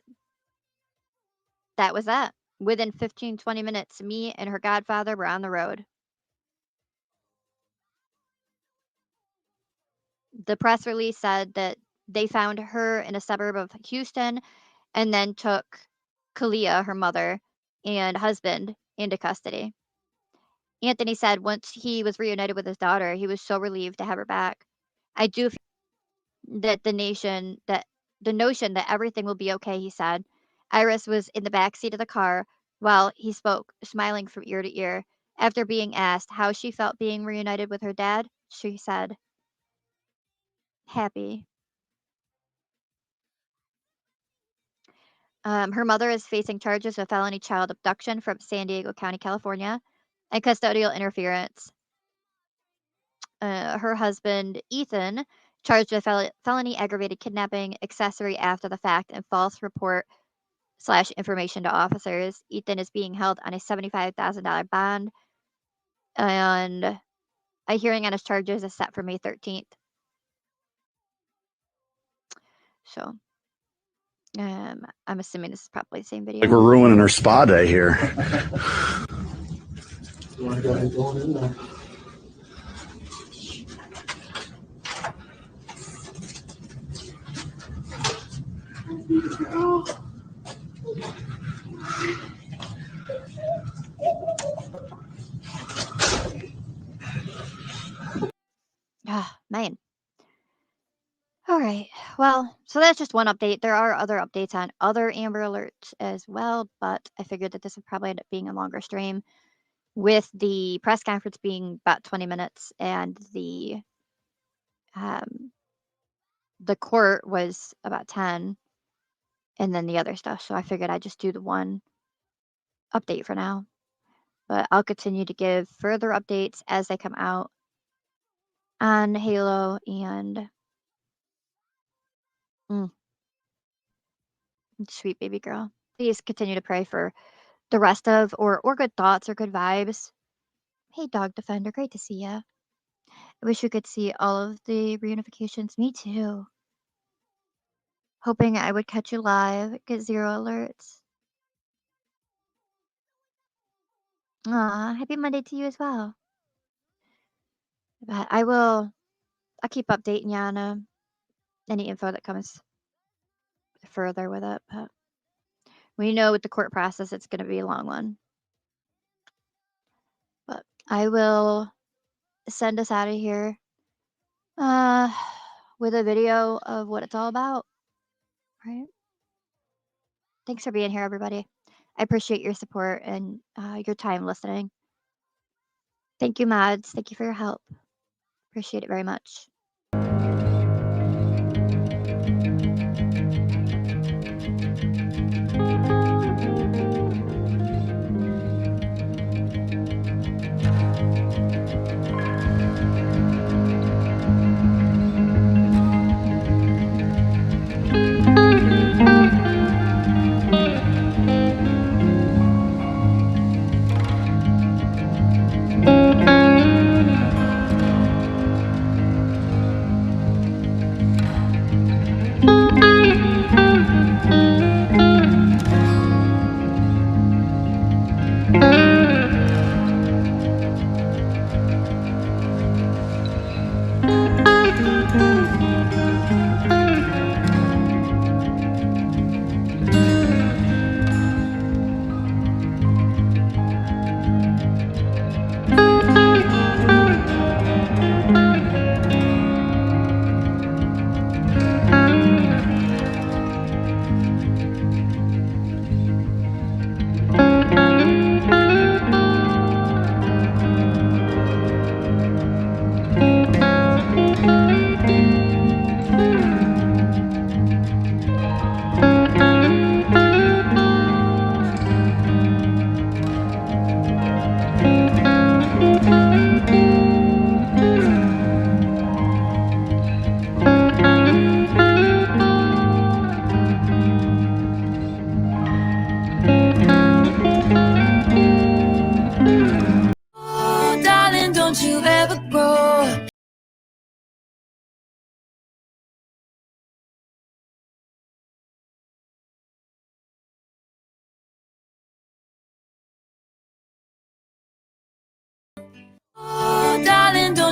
that. Within 15, 20 minutes, me and her godfather were on the road. The press release said that they found her in a suburb of Houston and then took Kalia, her mother, and husband into custody. Anthony said once he was reunited with his daughter, he was so relieved to have her back. I do feel that the notion that everything will be okay, he said. Iris was in the back seat of the car while he spoke, smiling from ear to ear. After being asked how she felt being reunited with her dad, she said, happy. Her mother is facing charges of felony child abduction from San Diego County, California, and custodial interference. Her husband, Ethan, charged with felony aggravated kidnapping, accessory after the fact, and false report / information to officers. Ethan is being held on a $75,000 bond, and a hearing on his charges is set for May 13th. So, I'm assuming this is probably the same video. Like we're ruining our spa day here. You want to go ahead and go in there? Ah, man. All right. Well, so that's just one update. There are other updates on other Amber Alerts as well, but I figured that this would probably end up being a longer stream with the press conference being about 20 minutes and the court was about 10 and then the other stuff. So I figured I'd just do the one update for now. But I'll continue to give further updates as they come out on Halo and sweet baby girl. Please continue to pray for the rest of or good thoughts or good vibes. Hey, Dog Defender, great to see ya. I wish we could see all of the reunifications. Me too. Hoping I would catch you live, get 0 alerts. Aw, happy Monday to you as well. But I'll keep updating you on any info that comes further with it. But we know with the court process, it's going to be a long one. But I will send us out of here with a video of what it's all about. Right? Thanks for being here, everybody. I appreciate your support and your time listening. Thank you, mods. Thank you for your help. Appreciate it very much.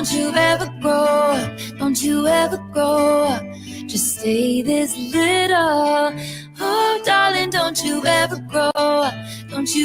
don't you ever grow up, don't you ever grow up. Just stay this little. Oh, darling, don't you ever grow up, don't you